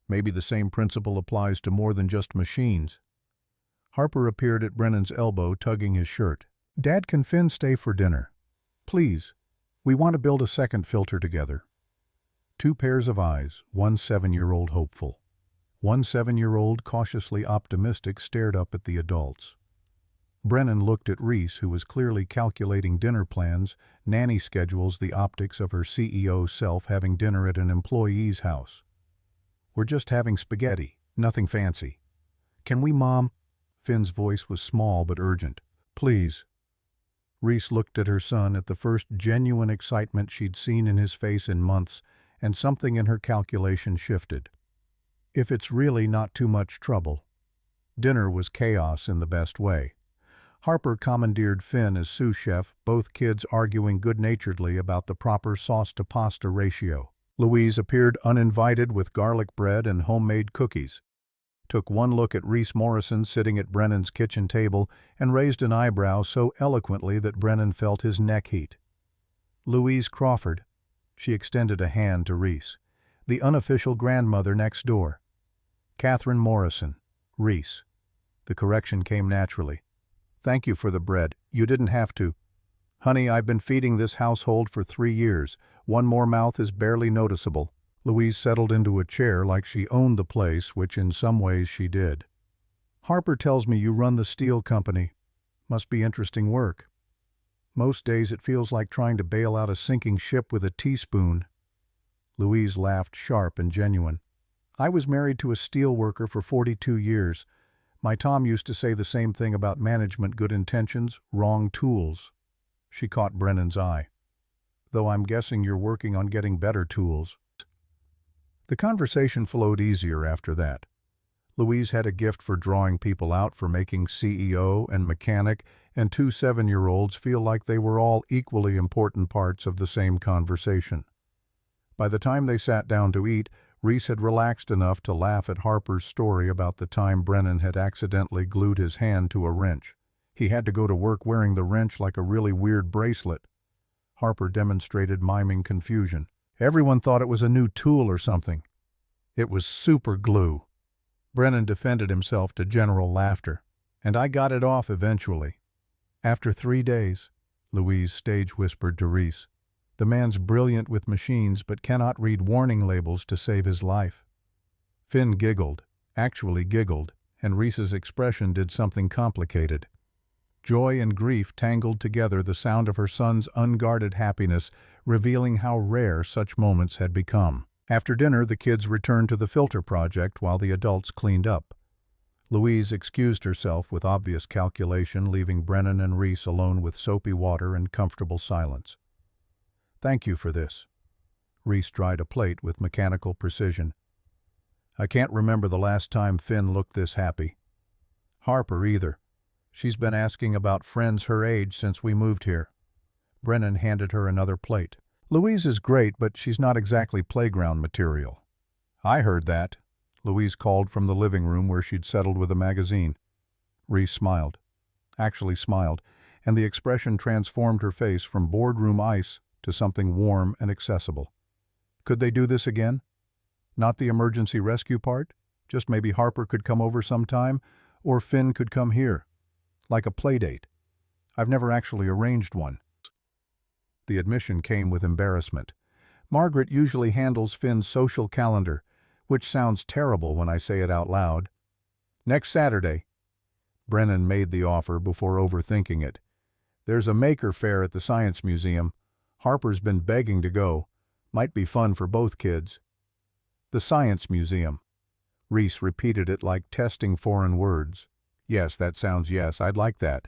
Maybe the same principle applies to more than just machines." Harper appeared at Brennan's elbow, tugging his shirt. "Dad, can Finn stay for dinner? Please. We want to build a second filter together." 2 pairs of eyes, one 7-year-old hopeful. One 7-year-old cautiously optimistic stared up at the adults. Brennan looked at Reese, who was clearly calculating dinner plans, nanny schedules, the optics of her CEO self having dinner at an employee's house. "We're just having spaghetti, nothing fancy." "Can we, Mom?" Finn's voice was small but urgent. "Please." Reese looked at her son, at the first genuine excitement she'd seen in his face in months, and something in her calculation shifted. If it's really not too much trouble. Dinner was chaos in the best way. Harper commandeered Finn as sous chef, both kids arguing good-naturedly about the proper sauce-to-pasta ratio. Louise appeared uninvited with garlic bread and homemade cookies, took one look at Reese Morrison sitting at Brennan's kitchen table, and raised an eyebrow so eloquently that Brennan felt his neck heat. Louise Crawford. She extended a hand to Reese, the unofficial grandmother next door. Catherine Morrison. Reese. The correction came naturally. Thank you for the bread. You didn't have to. Honey, I've been feeding this household for 3 years. One more mouth is barely noticeable. Louise settled into a chair like she owned the place, which in some ways she did. Harper tells me you run the steel company. Must be interesting work. Most days it feels like trying to bail out a sinking ship with a teaspoon. Louise laughed, sharp and genuine. I was married to a steel worker for 42 years. My Tom used to say the same thing about management: good intentions, wrong tools. She caught Brennan's eye. Though I'm guessing you're working on getting better tools. The conversation flowed easier after that. Louise had a gift for drawing people out, for making CEO and mechanic and 2 7-year-olds feel like they were all equally important parts of the same conversation. By the time they sat down to eat, Reese had relaxed enough to laugh at Harper's story about the time Brennan had accidentally glued his hand to a wrench. He had to go to work wearing the wrench like a really weird bracelet. Harper demonstrated miming confusion. Everyone thought it was a new tool or something. It was super glue. Brennan defended himself to general laughter. And I got it off eventually. After 3 days, Louise stage whispered to Reese. The man's brilliant with machines but cannot read warning labels to save his life. Finn giggled, actually giggled, and Reese's expression did something complicated. Joy and grief tangled together, the sound of her son's unguarded happiness revealing how rare such moments had become. After dinner, the kids returned to the filter project while the adults cleaned up. Louise excused herself with obvious calculation, leaving Brennan and Reese alone with soapy water and comfortable silence. Thank you for this. Reese dried a plate with mechanical precision. I can't remember the last time Finn looked this happy. Harper either. She's been asking about friends her age since we moved here. Brennan handed her another plate. Louise is great, but she's not exactly playground material. I heard that. Louise called from the living room where she'd settled with a magazine. Reese smiled. Actually smiled, and the expression transformed her face from boardroom ice to something warm and accessible. Could they do this again? Not the emergency rescue part? Just maybe Harper could come over sometime, or Finn could come here. Like a play date. I've never actually arranged one. The admission came with embarrassment. Margaret usually handles Finn's social calendar, which sounds terrible when I say it out loud. Next Saturday. Brennan made the offer before overthinking it. There's a maker fair at the Science Museum. Harper's been begging to go. Might be fun for both kids. The Science Museum. Reese repeated it like testing foreign words. Yes, that sounds yes, I'd like that.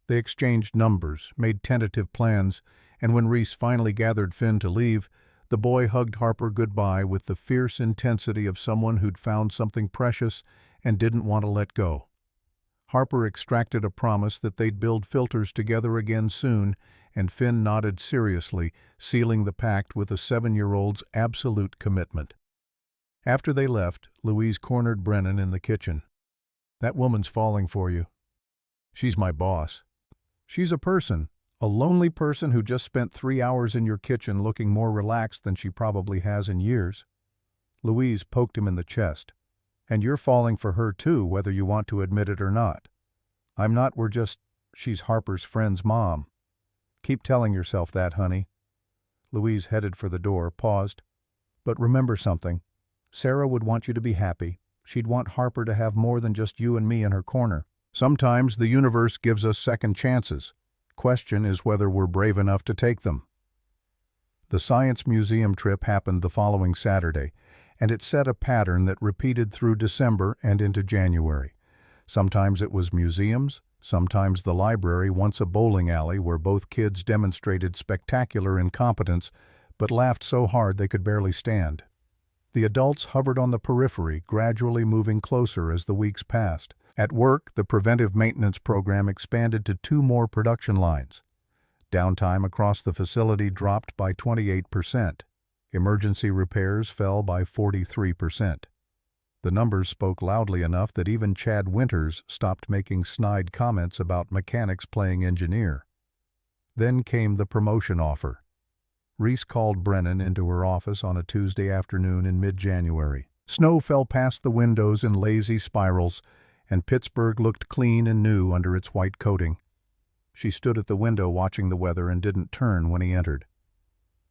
They exchanged numbers, made tentative plans, and when Reese finally gathered Finn to leave, the boy hugged Harper goodbye with the fierce intensity of someone who'd found something precious and didn't want to let go. Harper extracted a promise that they'd build filters together again soon, and Finn nodded seriously, sealing the pact with a 7-year-old's absolute commitment. After they left, Louise cornered Brennan in the kitchen. That woman's falling for you. She's my boss. She's a person, a lonely person who just spent 3 hours in your kitchen looking more relaxed than she probably has in years. Louise poked him in the chest. And you're falling for her too, whether you want to admit it or not. I'm not, she's Harper's friend's mom. Keep telling yourself that, honey. Louise headed for the door, paused. But remember something. Sarah would want you to be happy. She'd want Harper to have more than just you and me in her corner. Sometimes the universe gives us second chances. Question is whether we're brave enough to take them. The Science Museum trip happened the following Saturday, and it set a pattern that repeated through December and into January. Sometimes it was museums, sometimes the library, once a bowling alley where both kids demonstrated spectacular incompetence but laughed so hard they could barely stand. The adults hovered on the periphery, gradually moving closer as the weeks passed. At work, the preventive maintenance program expanded to 2 more production lines. Downtime across the facility dropped by 28%. Emergency repairs fell by 43%. The numbers spoke loudly enough that even Chad Winters stopped making snide comments about mechanics playing engineer. Then came the promotion offer. Reese called Brennan into her office on a Tuesday afternoon in mid-January. Snow fell past the windows in lazy spirals, and Pittsburgh looked clean and new under its white coating. She stood at the window watching the weather and didn't turn when he entered.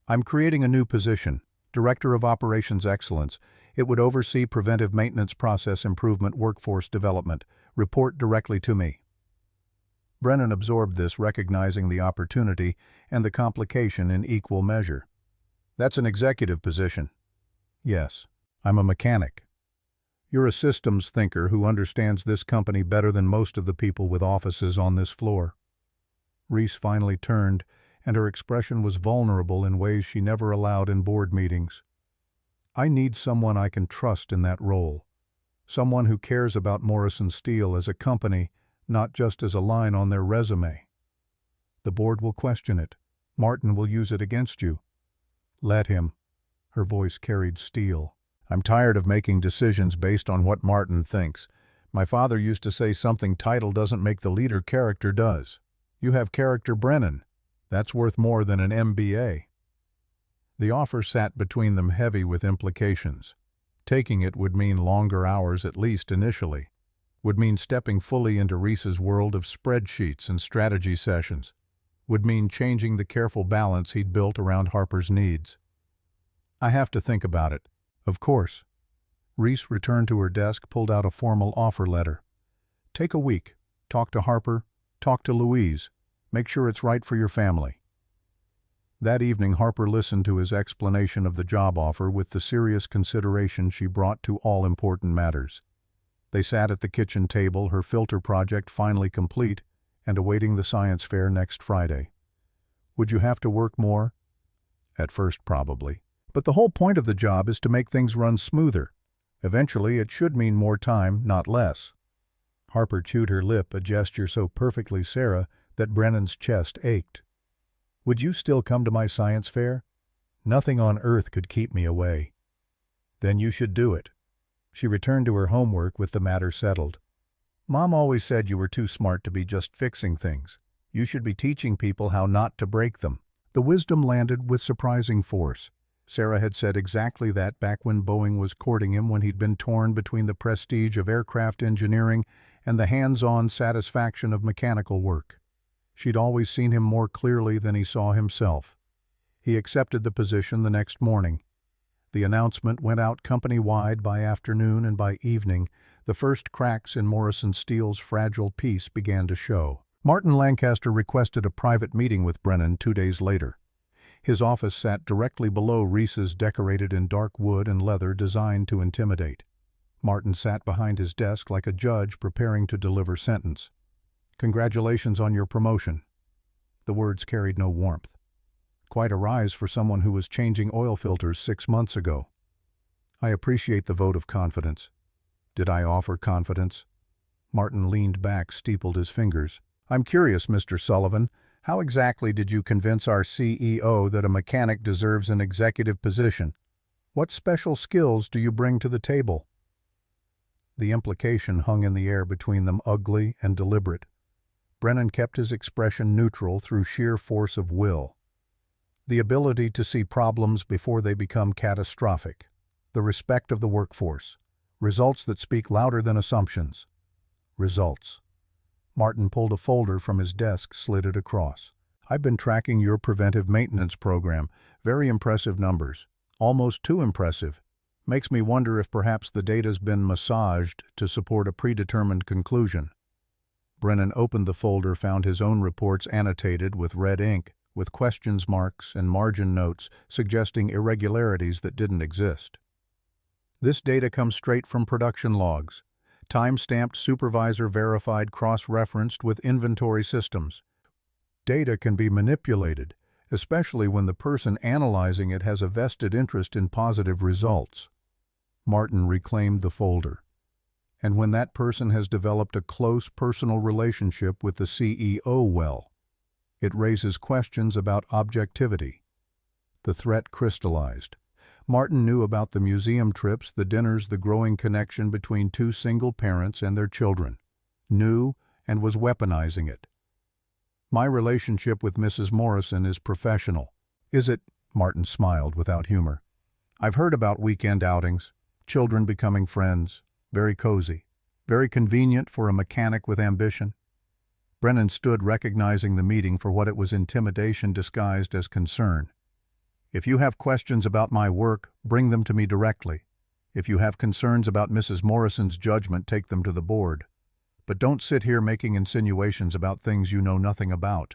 "I'm creating a new position, Director of Operations Excellence. It would oversee preventive maintenance process improvement workforce development. Report directly to me." Brennan absorbed this, recognizing the opportunity and the complication in equal measure. "That's an executive position." "Yes, I'm a mechanic." "You're a systems thinker who understands this company better than most of the people with offices on this floor." Reese finally turned, and her expression was vulnerable in ways she never allowed in board meetings. "I need someone I can trust in that role. Someone who cares about Morrison Steel as a company, not just as a line on their resume. The board will question it. Martin will use it against you." "Let him." Her voice carried steel. "I'm tired of making decisions based on what Martin thinks. My father used to say something title doesn't make the leader, character does. You have character, Brennan. That's worth more than an MBA." The offer sat between them heavy with implications. Taking it would mean longer hours at least initially. Would mean stepping fully into Reese's world of spreadsheets and strategy sessions. Would mean changing the careful balance he'd built around Harper's needs. "I have to think about it." "Of course." Reese returned to her desk, pulled out a formal offer letter. "Take a week. Talk to Harper. Talk to Louise. Make sure it's right for your family." That evening, Harper listened to his explanation of the job offer with the serious consideration she brought to all important matters. They sat at the kitchen table, her filter project finally complete, and awaiting the science fair next Friday. "Would you have to work more?" "At first, probably. But the whole point of the job is to make things run smoother. Eventually, it should mean more time, not less." Harper chewed her lip, a gesture so perfectly Sarah that Brennan's chest ached. "Would you still come to my science fair?" "Nothing on earth could keep me away." "Then you should do it." She returned to her homework with the matter settled. "Mom always said you were too smart to be just fixing things. You should be teaching people how not to break them." The wisdom landed with surprising force. Sarah had said exactly that back when Boeing was courting him, when he'd been torn between the prestige of aircraft engineering and the hands-on satisfaction of mechanical work. She'd always seen him more clearly than he saw himself. He accepted the position the next morning. The announcement went out company-wide by afternoon, and by evening, the first cracks in Morrison Steel's fragile peace began to show. Martin Lancaster requested a private meeting with Brennan 2 days later. His office sat directly below Reese's, decorated in dark wood and leather designed to intimidate. Martin sat behind his desk like a judge preparing to deliver sentence. "Congratulations on your promotion." The words carried no warmth. Quite a rise for someone who was changing oil filters 6 months ago. "I appreciate the vote of confidence." "Did I offer confidence?" Martin leaned back, steepled his fingers. "I'm curious, Mr. Sullivan, how exactly did you convince our CEO that a mechanic deserves an executive position? What special skills do you bring to the table?" The implication hung in the air between them, ugly and deliberate. Brennan kept his expression neutral through sheer force of will. The ability to see problems before they become catastrophic. The respect of the workforce. Results that speak louder than assumptions. Results. Martin pulled a folder from his desk, slid it across. "I've been tracking your preventive maintenance program. Very impressive numbers. Almost too impressive. Makes me wonder if perhaps the data's been massaged to support a predetermined conclusion." Brennan opened the folder, found his own reports annotated with red ink, with questions marks and margin notes suggesting irregularities that didn't exist. "This data comes straight from production logs. Time-stamped, supervisor-verified, cross-referenced with inventory systems. Data can be manipulated, especially when the person analyzing it has a vested interest in positive results." Martin reclaimed the folder. And when that person has developed a close personal relationship with the CEO, well, it raises questions about objectivity. The threat crystallized. Martin knew about the museum trips, the dinners, the growing connection between two single parents and their children. Knew and was weaponizing it. My relationship with Mrs. Morrison is professional. Is it? Martin smiled without humor. I've heard about weekend outings, children becoming friends, very cozy, very convenient for a mechanic with ambition. Brennan stood, recognizing the meeting for what it was: intimidation disguised as concern. If you have questions about my work, bring them to me directly. If you have concerns about Mrs. Morrison's judgment, take them to the board. But don't sit here making insinuations about things you know nothing about.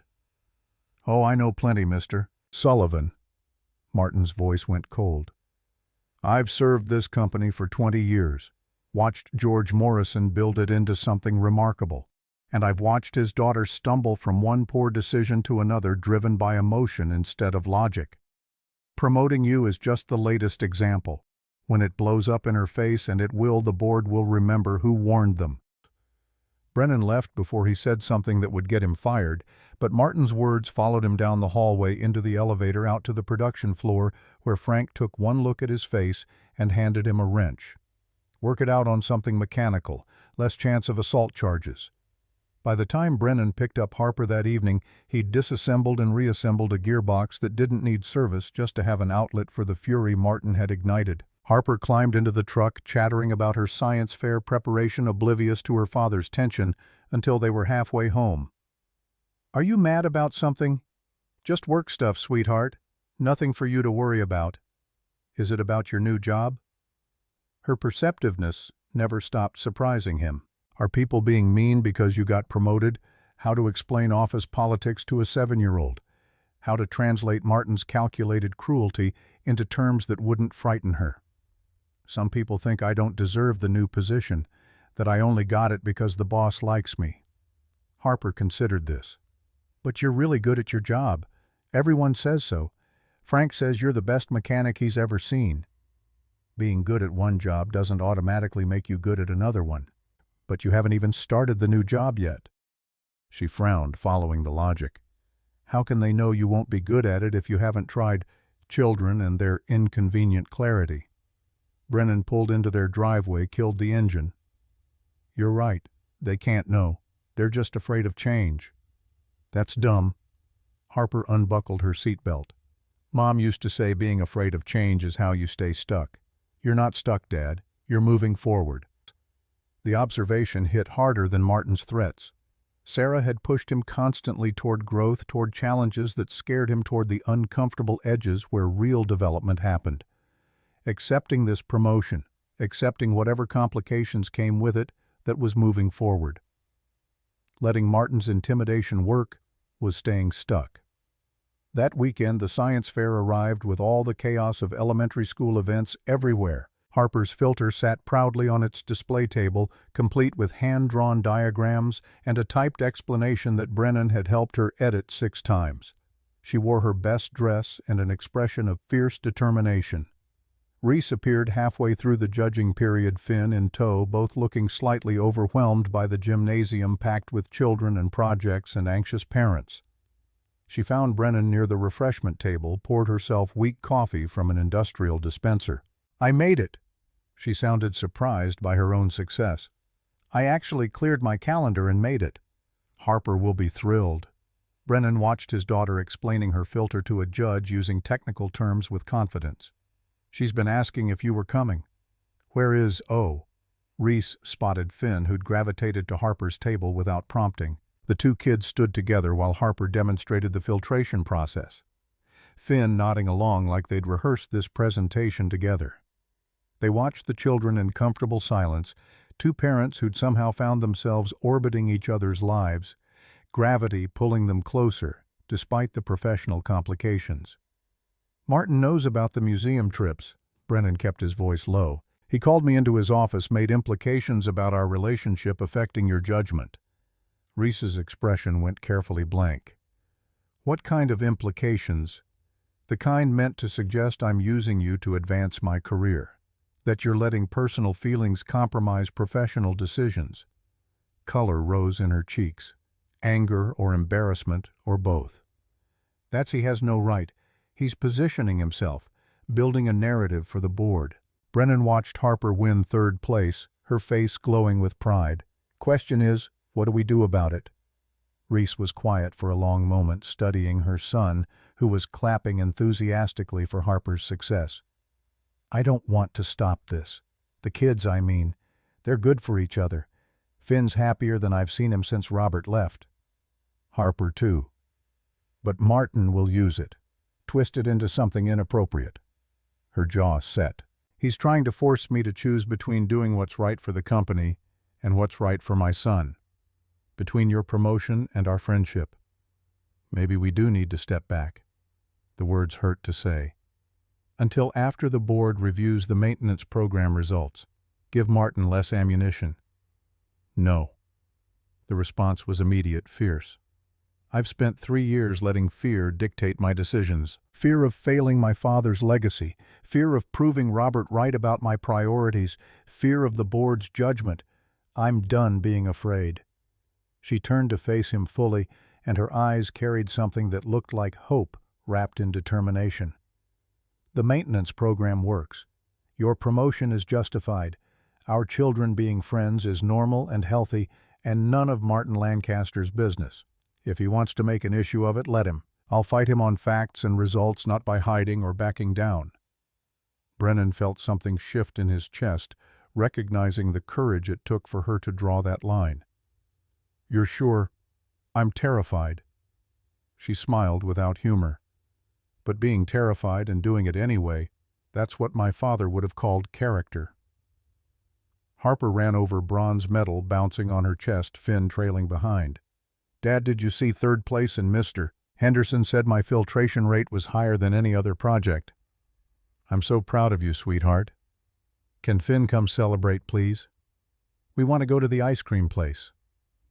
Oh, I know plenty, Mr. Sullivan. Martin's voice went cold. I've served this company for 20 years, watched George Morrison build it into something remarkable, and I've watched his daughter stumble from one poor decision to another, driven by emotion instead of logic. Promoting you is just the latest example. When it blows up in her face, and it will, the board will remember who warned them. Brennan left before he said something that would get him fired, but Martin's words followed him down the hallway, into the elevator, out to the production floor, where Frank took one look at his face and handed him a wrench. Work it out on something mechanical, less chance of assault charges. By the time Brennan picked up Harper that evening, he'd disassembled and reassembled a gearbox that didn't need service, just to have an outlet for the fury Martin had ignited. Harper climbed into the truck, chattering about her science fair preparation, oblivious to her father's tension, until they were halfway home. Are you mad about something? Just work stuff, sweetheart. Nothing for you to worry about. Is it about your new job? Her perceptiveness never stopped surprising him. Are people being mean because you got promoted? How to explain office politics to a 7-year-old? How to translate Martin's calculated cruelty into terms that wouldn't frighten her? Some people think I don't deserve the new position, that I only got it because the boss likes me. Harper considered this. But you're really good at your job. Everyone says so. Frank says you're the best mechanic he's ever seen. Being good at one job doesn't automatically make you good at another one. But you haven't even started the new job yet. She frowned, following the logic. How can they know you won't be good at it if you haven't tried? Children and their inconvenient clarity. Brennan pulled into their driveway, killed the engine. You're right. They can't know. They're just afraid of change. That's dumb. Harper unbuckled her seatbelt. Mom used to say being afraid of change is how you stay stuck. You're not stuck, Dad. You're moving forward. The observation hit harder than Martin's threats. Sarah had pushed him constantly toward growth, toward challenges that scared him, toward the uncomfortable edges where real development happened. Accepting this promotion, accepting whatever complications came with it, that was moving forward. Letting Martin's intimidation work was staying stuck. That weekend, the science fair arrived with all the chaos of elementary school events everywhere. Harper's filter sat proudly on its display table, complete with hand-drawn diagrams and a typed explanation that Brennan had helped her edit 6 times. She wore her best dress and an expression of fierce determination. Reese appeared halfway through the judging period, Finn in tow, both looking slightly overwhelmed by the gymnasium packed with children and projects and anxious parents. She found Brennan near the refreshment table, poured herself weak coffee from an industrial dispenser. I made it. She sounded surprised by her own success. I actually cleared my calendar and made it. Harper will be thrilled. Brennan watched his daughter explaining her filter to a judge, using technical terms with confidence. She's been asking if you were coming. Where is O? Reese spotted Finn, who'd gravitated to Harper's table without prompting. The two kids stood together while Harper demonstrated the filtration process. Finn nodding along like they'd rehearsed this presentation together. They watched the children in comfortable silence, two parents who'd somehow found themselves orbiting each other's lives, gravity pulling them closer, despite the professional complications. Martin knows about the museum trips. Brennan kept his voice low. He called me into his office, made implications about our relationship affecting your judgment. Reese's expression went carefully blank. What kind of implications? The kind meant to suggest I'm using you to advance my career. that you're letting personal feelings compromise professional decisions. Color rose in her cheeks. Anger or embarrassment or both. He has no right. He's positioning himself, building a narrative for the board. Brennan watched Harper win third place, her face glowing with pride. Question is, what do we do about it? Reese was quiet for a long moment, studying her son, who was clapping enthusiastically for Harper's success. I don't want to stop this. The kids, I mean. They're good for each other. Finn's happier than I've seen him since Robert left. Harper, too. But Martin will use it. Twist it into something inappropriate. Her jaw set. He's trying to force me to choose between doing what's right for the company and what's right for my son. Between your promotion and our friendship. Maybe we do need to step back. The words hurt to say. Until after the board reviews the maintenance program results. Give Martin less ammunition. No. The response was immediate, fierce. I've spent 3 years letting fear dictate my decisions. Fear of failing my father's legacy. Fear of proving Robert right about my priorities. Fear of the board's judgment. I'm done being afraid. She turned to face him fully, and her eyes carried something that looked like hope wrapped in determination. The maintenance program works. Your promotion is justified. Our children being friends is normal and healthy, and none of Martin Lancaster's business. If he wants to make an issue of it, let him. I'll fight him on facts and results, not by hiding or backing down. Brennan felt something shift in his chest, recognizing the courage it took for her to draw that line. You're sure? I'm terrified. She smiled without humor. But being terrified and doing it anyway, that's what my father would have called character. Harper ran over bronze medal bouncing on her chest, Finn trailing behind. Dad, did you see third place in Mr. Henderson said my filtration rate was higher than any other project. I'm so proud of you, sweetheart. Can Finn come celebrate, please? We want to go to the ice cream place.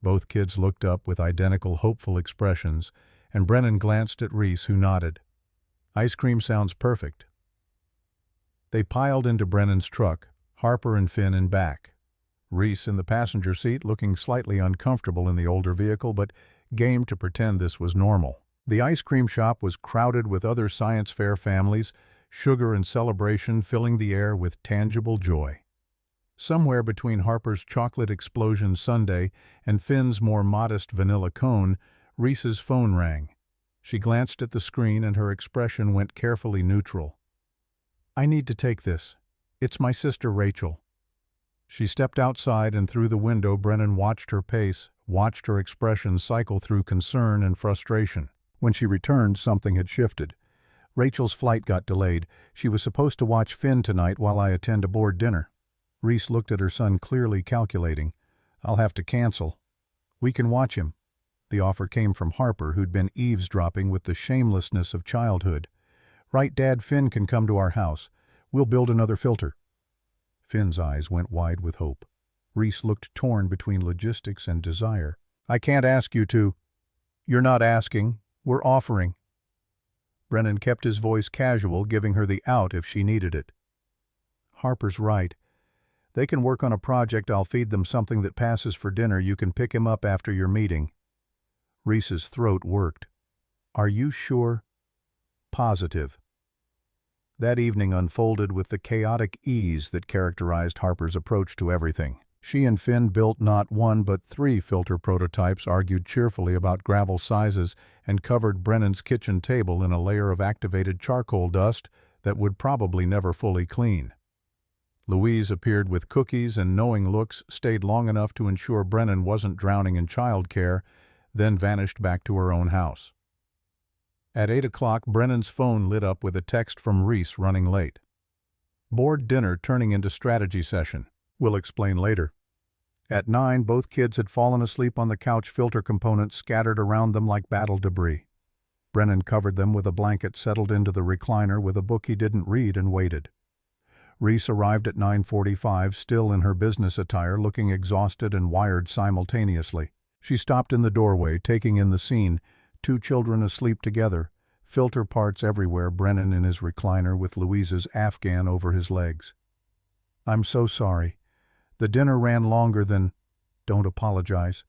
Both kids looked up with identical hopeful expressions, and Brennan glanced at Reese, who nodded. Ice cream sounds perfect. They piled into Brennan's truck, Harper and Finn in back. Reese in the passenger seat, looking slightly uncomfortable in the older vehicle, but game to pretend this was normal. The ice cream shop was crowded with other science fair families, sugar and celebration filling the air with tangible joy. Somewhere between Harper's chocolate explosion sundae and Finn's more modest vanilla cone, Reese's phone rang. She glanced at the screen and her expression went carefully neutral. I need to take this. It's my sister Rachel. She stepped outside, and through the window Brennan watched her pace, watched her expression cycle through concern and frustration. When she returned, something had shifted. Rachel's flight got delayed. She was supposed to watch Finn tonight while I attend a board dinner. Reese looked at her son, clearly calculating. I'll have to cancel. We can watch him. The offer came from Harper, who'd been eavesdropping with the shamelessness of childhood. Right, Dad, Finn can come to our house. We'll build another filter. Finn's eyes went wide with hope. Reese looked torn between logistics and desire. I can't ask you to. You're not asking. We're offering. Brennan kept his voice casual, giving her the out if she needed it. Harper's right. They can work on a project. I'll feed them something that passes for dinner. You can pick him up after your meeting. Reese's throat worked. Are you sure? Positive. That evening unfolded with the chaotic ease that characterized Harper's approach to everything. She and Finn built not one but 3 filter prototypes, argued cheerfully about gravel sizes, and covered Brennan's kitchen table in a layer of activated charcoal dust that would probably never fully clean. Louise appeared with cookies and knowing looks, stayed long enough to ensure Brennan wasn't drowning in childcare, then vanished back to her own house. At 8 o'clock, Brennan's phone lit up with a text from Reese running late. Board dinner turning into strategy session. We'll explain later. At 9, both kids had fallen asleep on the couch, filter components scattered around them like battle debris. Brennan covered them with a blanket, settled into the recliner with a book he didn't read, and waited. Reese arrived at 9:45, still in her business attire, looking exhausted and wired simultaneously. She stopped in the doorway, taking in the scene, 2 children asleep together, filter parts everywhere, Brennan in his recliner with Louise's Afghan over his legs. I'm so sorry. The dinner ran longer than— Don't apologize.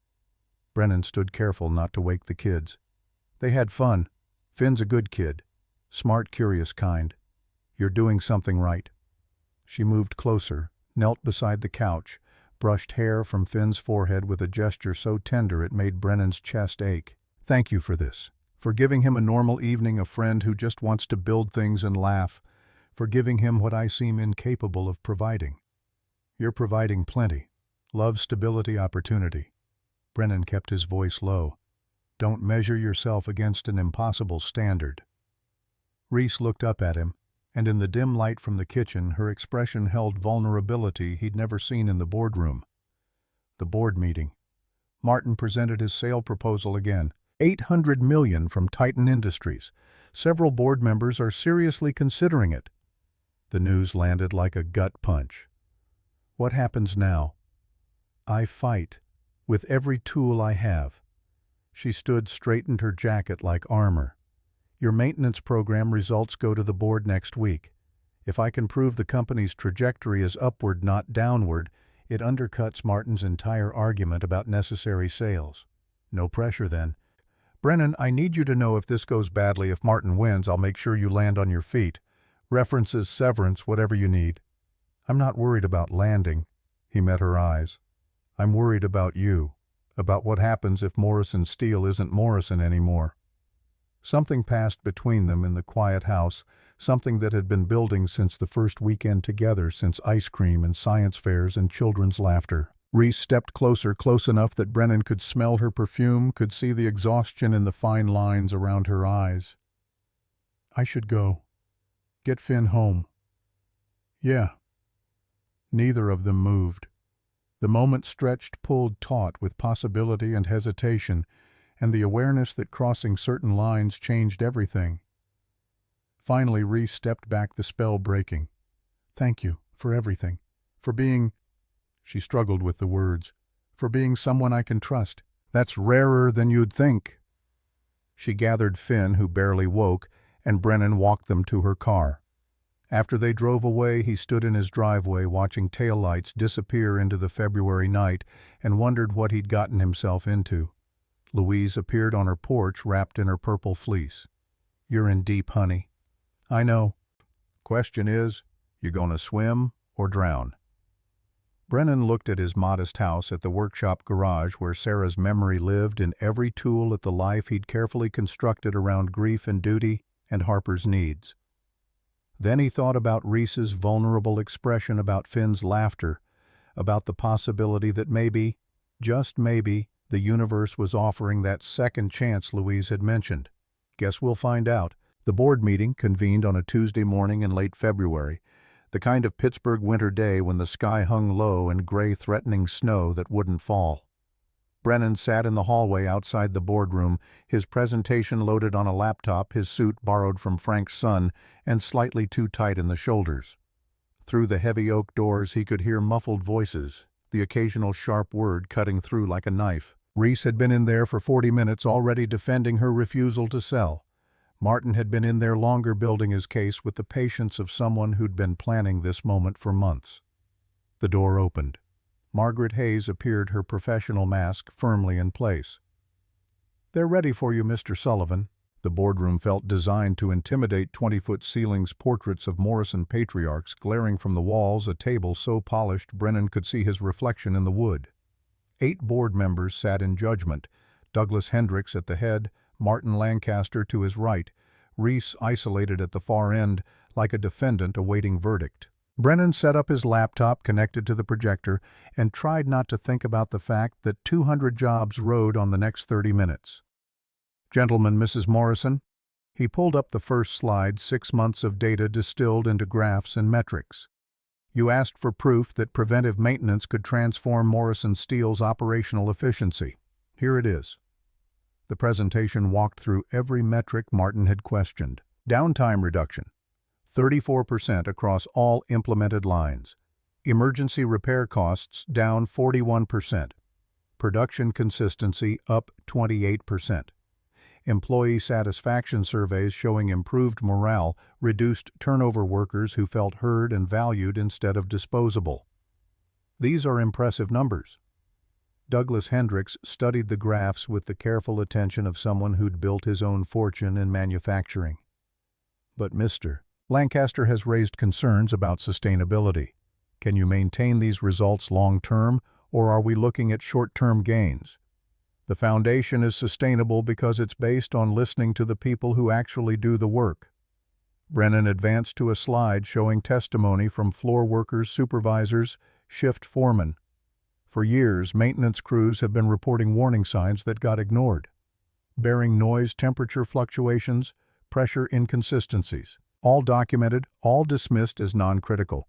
Brennan stood careful not to wake the kids. They had fun. Finn's a good kid. Smart, curious kind. You're doing something right. She moved closer, knelt beside the couch, brushed hair from Finn's forehead with a gesture so tender it made Brennan's chest ache. Thank you for this. For giving him a normal evening, a friend who just wants to build things and laugh. For giving him what I seem incapable of providing. You're providing plenty. Love, stability, opportunity. Brennan kept his voice low. Don't measure yourself against an impossible standard. Reese looked up at him, and in the dim light from the kitchen, her expression held vulnerability he'd never seen in the boardroom. The board meeting. Martin presented his sale proposal again. $800 million from Titan Industries. Several board members are seriously considering it. The news landed like a gut punch. What happens now? I fight, with every tool I have. She straightened her jacket like armor. Your maintenance program results go to the board next week. If I can prove the company's trajectory is upward, not downward, it undercuts Martin's entire argument about necessary sales. No pressure then. Brennan, I need you to know if this goes badly, if Martin wins, I'll make sure you land on your feet. References, severance, whatever you need. I'm not worried about landing. He met her eyes. I'm worried about you, about what happens if Morrison Steel isn't Morrison anymore. Something passed between them in the quiet house, something that had been building since the first weekend together, since ice cream and science fairs and children's laughter. Reese stepped closer, close enough that Brennan could smell her perfume, could see the exhaustion in the fine lines around her eyes. I should go. Get Finn home. Yeah. Neither of them moved. The moment stretched, pulled taut with possibility and hesitation, and the awareness that crossing certain lines changed everything. Finally, Reese stepped back, the spell breaking. Thank you for everything. For being— She struggled with the words. For being someone I can trust. That's rarer than you'd think. She gathered Finn, who barely woke, and Brennan walked them to her car. After they drove away, he stood in his driveway watching taillights disappear into the February night and wondered what he'd gotten himself into. Louise appeared on her porch wrapped in her purple fleece. You're in deep, honey. I know. Question is, you gonna swim or drown? Brennan looked at his modest house, at the workshop garage where Sarah's memory lived, in every tool, at the life he'd carefully constructed around grief and duty and Harper's needs. Then he thought about Reese's vulnerable expression, about Finn's laughter, about the possibility that maybe, just maybe, the universe was offering that second chance Louise had mentioned. Guess we'll find out. The board meeting convened on a Tuesday morning in late February, the kind of Pittsburgh winter day when the sky hung low and gray, threatening snow that wouldn't fall. Brennan sat in the hallway outside the boardroom, his presentation loaded on a laptop, his suit borrowed from Frank's son and slightly too tight in the shoulders. Through the heavy oak doors he could hear muffled voices, the occasional sharp word cutting through like a knife. Reese had been in there for 40 minutes already, defending her refusal to sell. Martin had been in there longer, building his case with the patience of someone who'd been planning this moment for months. The door opened. Margaret Hayes appeared, her professional mask firmly in place. They're ready for you, Mr. Sullivan. The boardroom felt designed to intimidate. 20-foot ceilings, portraits of Morrison patriarchs glaring from the walls, a table so polished Brennan could see his reflection in the wood. 8 board members sat in judgment, Douglas Hendricks at the head, Martin Lancaster to his right, Reese isolated at the far end, like a defendant awaiting verdict. Brennan set up his laptop connected to the projector and tried not to think about the fact that 200 jobs rode on the next 30 minutes. Gentlemen, Mrs. Morrison. He pulled up the first slide, 6 months of data distilled into graphs and metrics. You asked for proof that preventive maintenance could transform Morrison Steel's operational efficiency. Here it is. The presentation walked through every metric Martin had questioned. Downtime reduction, 34% across all implemented lines. Emergency repair costs down 41%. Production consistency up 28%. employee satisfaction surveys showing improved morale, reduced turnover, workers who felt heard and valued instead of disposable. These are impressive numbers. Douglas Hendricks studied the graphs with the careful attention of someone who'd built his own fortune in manufacturing. But Mr. Lancaster has raised concerns about sustainability. Can you maintain these results long-term, or are we looking at short-term gains? The foundation is sustainable because it's based on listening to the people who actually do the work. Brennan advanced to a slide showing testimony from floor workers, supervisors, shift foremen. For years, maintenance crews have been reporting warning signs that got ignored. Bearing noise, temperature fluctuations, pressure inconsistencies. All documented, all dismissed as non-critical.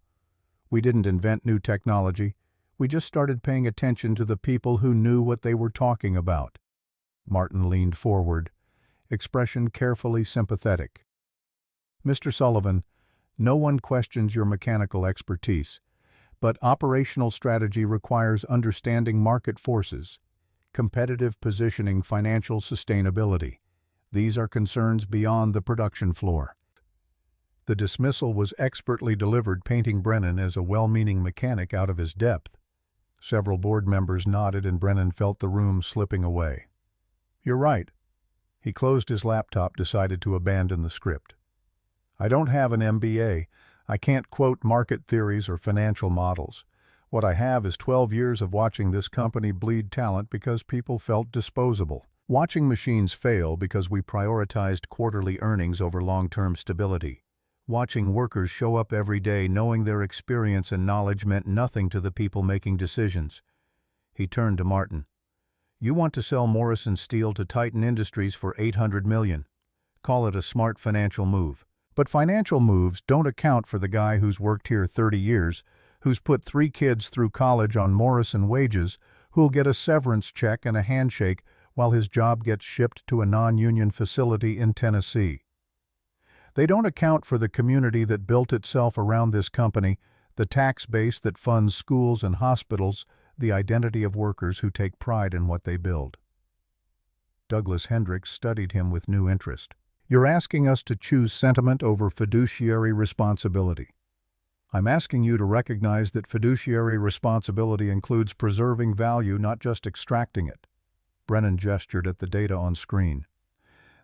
We didn't invent new technology. We just started paying attention to the people who knew what they were talking about. Martin leaned forward, expression carefully sympathetic. Mr. Sullivan, no one questions your mechanical expertise, but operational strategy requires understanding market forces, competitive positioning, financial sustainability. These are concerns beyond the production floor. The dismissal was expertly delivered, painting Brennan as a well-meaning mechanic out of his depth. Several board members nodded and Brennan felt the room slipping away. You're right. He closed his laptop, decided to abandon the script. I don't have an MBA. I can't quote market theories or financial models. What I have is 12 years of watching this company bleed talent because people felt disposable. Watching machines fail because we prioritized quarterly earnings over long-term stability. Watching workers show up every day knowing their experience and knowledge meant nothing to the people making decisions. He turned to Martin. You want to sell Morrison Steel to Titan Industries for $800 million. Call it a smart financial move. But financial moves don't account for the guy who's worked here 30 years, who's put 3 kids through college on Morrison wages, who'll get a severance check and a handshake while his job gets shipped to a non-union facility in Tennessee. They don't account for the community that built itself around this company, the tax base that funds schools and hospitals, the identity of workers who take pride in what they build. Douglas Hendricks studied him with new interest. You're asking us to choose sentiment over fiduciary responsibility. I'm asking you to recognize that fiduciary responsibility includes preserving value, not just extracting it. Brennan gestured at the data on screen.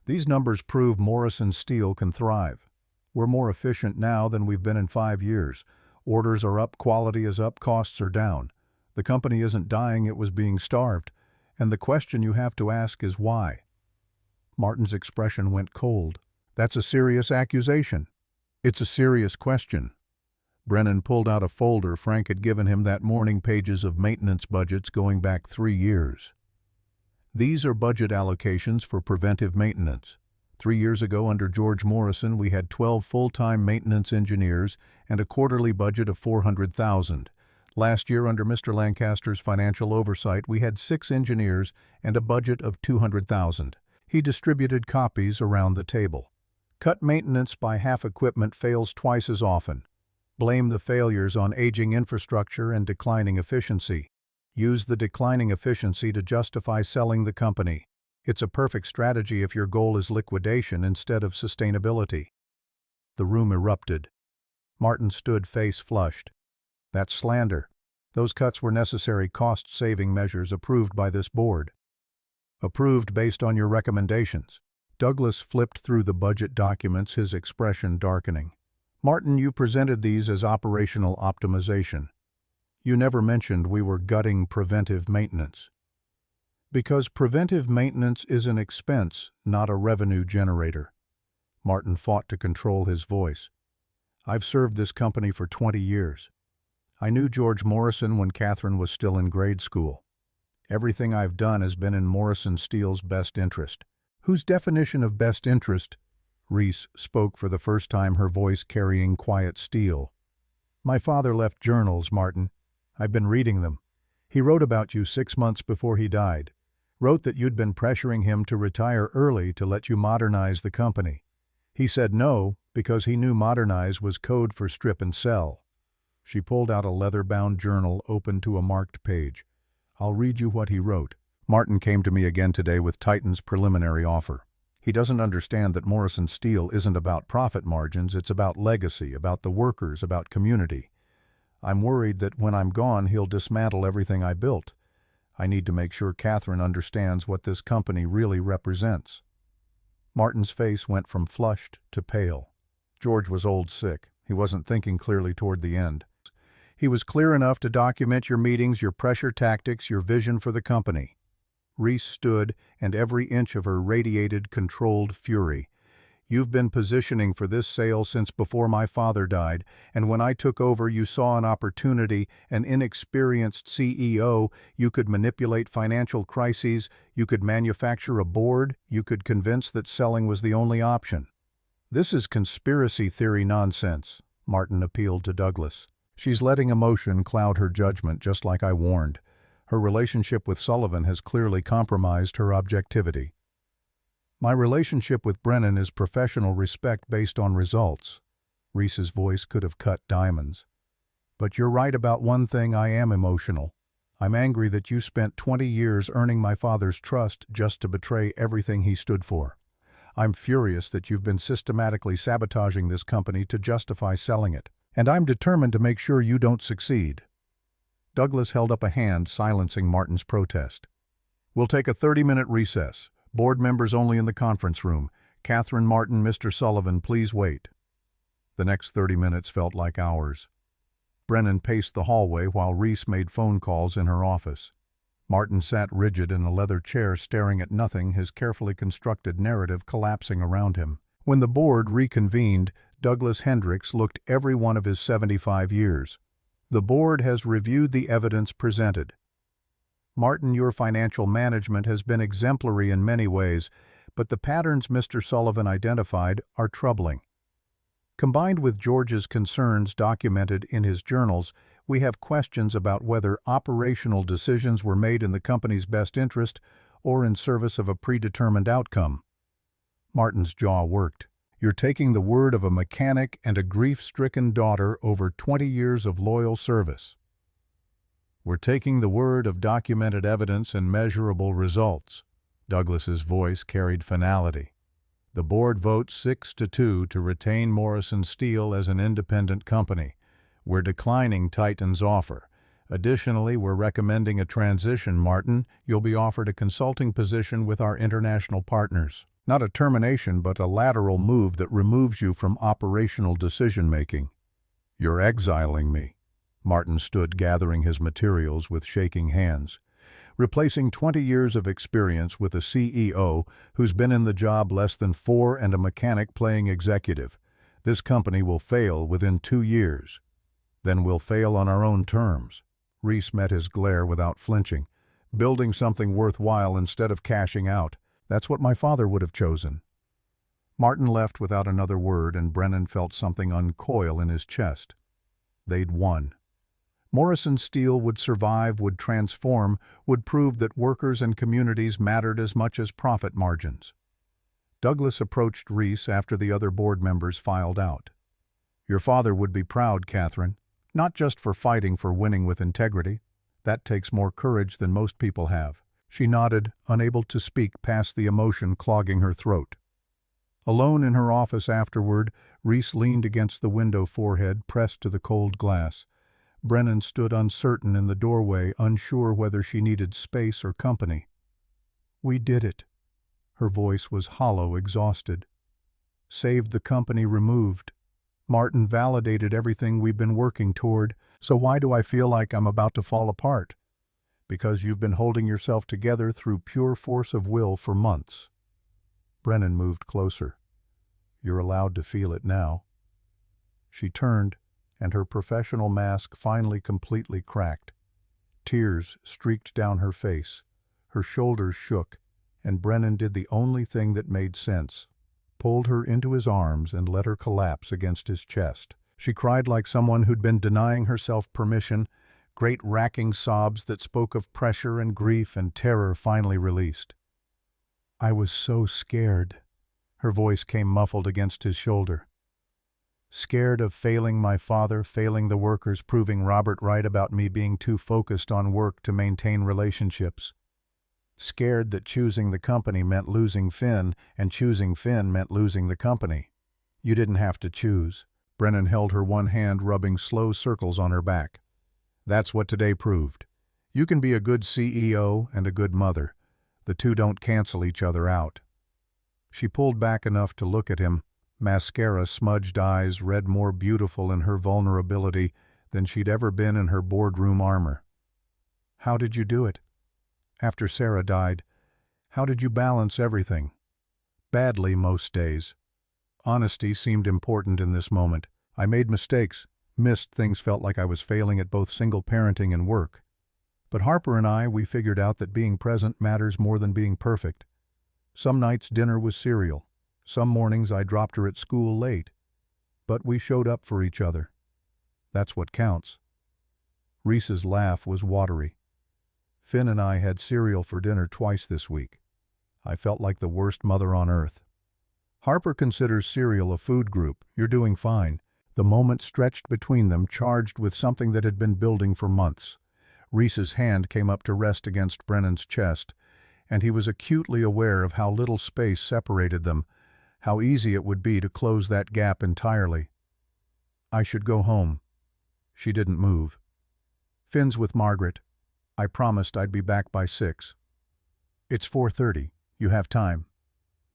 These numbers prove Morrison Steel can thrive. We're more efficient now than we've been in 5 years. Orders are up, quality is up, costs are down. The company isn't dying, it was being starved. And the question you have to ask is why? Martin's expression went cold. That's a serious accusation. It's a serious question. Brennan pulled out a folder Frank had given him that morning, pages of maintenance budgets going back 3 years. These are budget allocations for preventive maintenance. 3 years ago, under George Morrison, we had 12 full-time maintenance engineers and a quarterly budget of $400,000. Last year, under Mr. Lancaster's financial oversight, we had 6 engineers and a budget of $200,000. He distributed copies around the table. Cut maintenance by half, equipment fails twice as often. Blame the failures on aging infrastructure and declining efficiency. Use the declining efficiency to justify selling the company. It's a perfect strategy if your goal is liquidation instead of sustainability. The room erupted. Martin stood, face flushed. That's slander. Those cuts were necessary cost-saving measures approved by this board. Approved based on your recommendations. Douglas flipped through the budget documents, his expression darkening. Martin, you presented these as operational optimization. You never mentioned we were gutting preventive maintenance. Because preventive maintenance is an expense, not a revenue generator. Martin fought to control his voice. I've served this company for 20 years. I knew George Morrison when Catherine was still in grade school. Everything I've done has been in Morrison Steel's best interest. Whose definition of best interest? Reese spoke for the first time, her voice carrying quiet steel. My father left journals, Martin. I've been reading them. He wrote about you 6 months before he died. Wrote that you'd been pressuring him to retire early to let you modernize the company. He said no because he knew modernize was code for strip and sell. She pulled out a leather-bound journal open to a marked page. I'll read you what he wrote. Martin came to me again today with Titan's preliminary offer. He doesn't understand that Morrison Steel isn't about profit margins, it's about legacy, about the workers, about community. I'm worried that when I'm gone, he'll dismantle everything I built. I need to make sure Catherine understands what this company really represents." Martin's face went from flushed to pale. George was old sick. He wasn't thinking clearly toward the end. He was clear enough to document your meetings, your pressure tactics, your vision for the company. Reese stood, and every inch of her radiated controlled fury. "You've been positioning for this sale since before my father died, and when I took over you saw an opportunity, an inexperienced CEO, you could manipulate financial crises, you could manufacture a board, you could convince that selling was the only option." "This is conspiracy theory nonsense," Martin appealed to Douglas. "She's letting emotion cloud her judgment, just like I warned. Her relationship with Sullivan has clearly compromised her objectivity." "My relationship with Brennan is professional respect based on results." Reese's voice could have cut diamonds. "But you're right about one thing, I am emotional. I'm angry that you spent 20 years earning my father's trust just to betray everything he stood for. I'm furious that you've been systematically sabotaging this company to justify selling it. And I'm determined to make sure you don't succeed." Douglas held up a hand, silencing Martin's protest. "We'll take a 30-minute recess. Board members only in the conference room. Catherine, Martin, Mr. Sullivan, please wait." The next 30 minutes felt like hours. Brennan paced the hallway while Reese made phone calls in her office. Martin sat rigid in a leather chair staring at nothing, his carefully constructed narrative collapsing around him. When the board reconvened, Douglas Hendricks looked every one of his 75 years. "The board has reviewed the evidence presented. Martin, your financial management has been exemplary in many ways, but the patterns Mr. Sullivan identified are troubling. Combined with George's concerns documented in his journals, we have questions about whether operational decisions were made in the company's best interest or in service of a predetermined outcome." Martin's jaw worked. "You're taking the word of a mechanic and a grief-stricken daughter over 20 years of loyal service." "We're taking the word of documented evidence and measurable results." Douglas's voice carried finality. "The board votes 6-2 to retain Morrison Steel as an independent company. We're declining Titan's offer. Additionally, we're recommending a transition. Martin, you'll be offered a consulting position with our international partners. Not a termination, but a lateral move that removes you from operational decision-making." "You're exiling me." Martin stood gathering his materials with shaking hands. "Replacing 20 years of experience with a CEO who's been in the job less than 4 and a mechanic playing executive. This company will fail within 2 years. Then we'll fail on our own terms." Reese met his glare without flinching. "Building something worthwhile instead of cashing out. That's what my father would have chosen." Martin left without another word, and Brennan felt something uncoil in his chest. They'd won. Morrison Steel would survive, would transform, would prove that workers and communities mattered as much as profit margins. Douglas approached Reese after the other board members filed out. "Your father would be proud, Catherine, not just for fighting for winning with integrity. That takes more courage than most people have." She nodded, unable to speak past the emotion clogging her throat. Alone in her office afterward, Reese leaned against the window, forehead pressed to the cold glass. Brennan stood uncertain in the doorway, unsure whether she needed space or company. "We did it." Her voice was hollow, exhausted. "Saved the company, removed. Martin validated everything we've been working toward, so why do I feel like I'm about to fall apart? Because you've been holding yourself together through pure force of will for months." Brennan moved closer. "You're allowed to feel it now." She turned, and her professional mask finally completely cracked. Tears streaked down her face. Her shoulders shook, and Brennan did the only thing that made sense. Pulled her into his arms and let her collapse against his chest. She cried like someone who'd been denying herself permission, great racking sobs that spoke of pressure and grief and terror finally released. "I was so scared." Her voice came muffled against his shoulder. "Scared of failing my father, failing the workers, proving Robert right about me being too focused on work to maintain relationships. scared that choosing the company meant losing Finn, and choosing Finn meant losing the company. You didn't have to choose. Brennan held her one hand, rubbing slow circles on her back. That's what today proved. You can be a good CEO and a good mother. The two don't cancel each other out. She pulled back enough to look at him, mascara-smudged eyes read more beautiful in her vulnerability than she'd ever been in her boardroom armor. How did you do it? After Sarah died, how did you balance everything? Badly most days. Honesty seemed important in this moment. I made mistakes, missed things, felt like I was failing at both single parenting and work. But Harper and I, we figured out that being present matters more than being perfect. Some nights dinner was cereal. Some mornings I dropped her at school late. But we showed up for each other. That's what counts. Reese's laugh was watery. Finn and I had cereal for dinner twice this week. I felt like the worst mother on earth. Harper considers cereal a food group. You're doing fine. The moment stretched between them, charged with something that had been building for months. Reese's hand came up to rest against Brennan's chest, and he was acutely aware of how little space separated them, how easy it would be to close that gap entirely. I should go home. She didn't move. Finn's with Margaret. I promised I'd be back by 6. It's 4:30. You have time.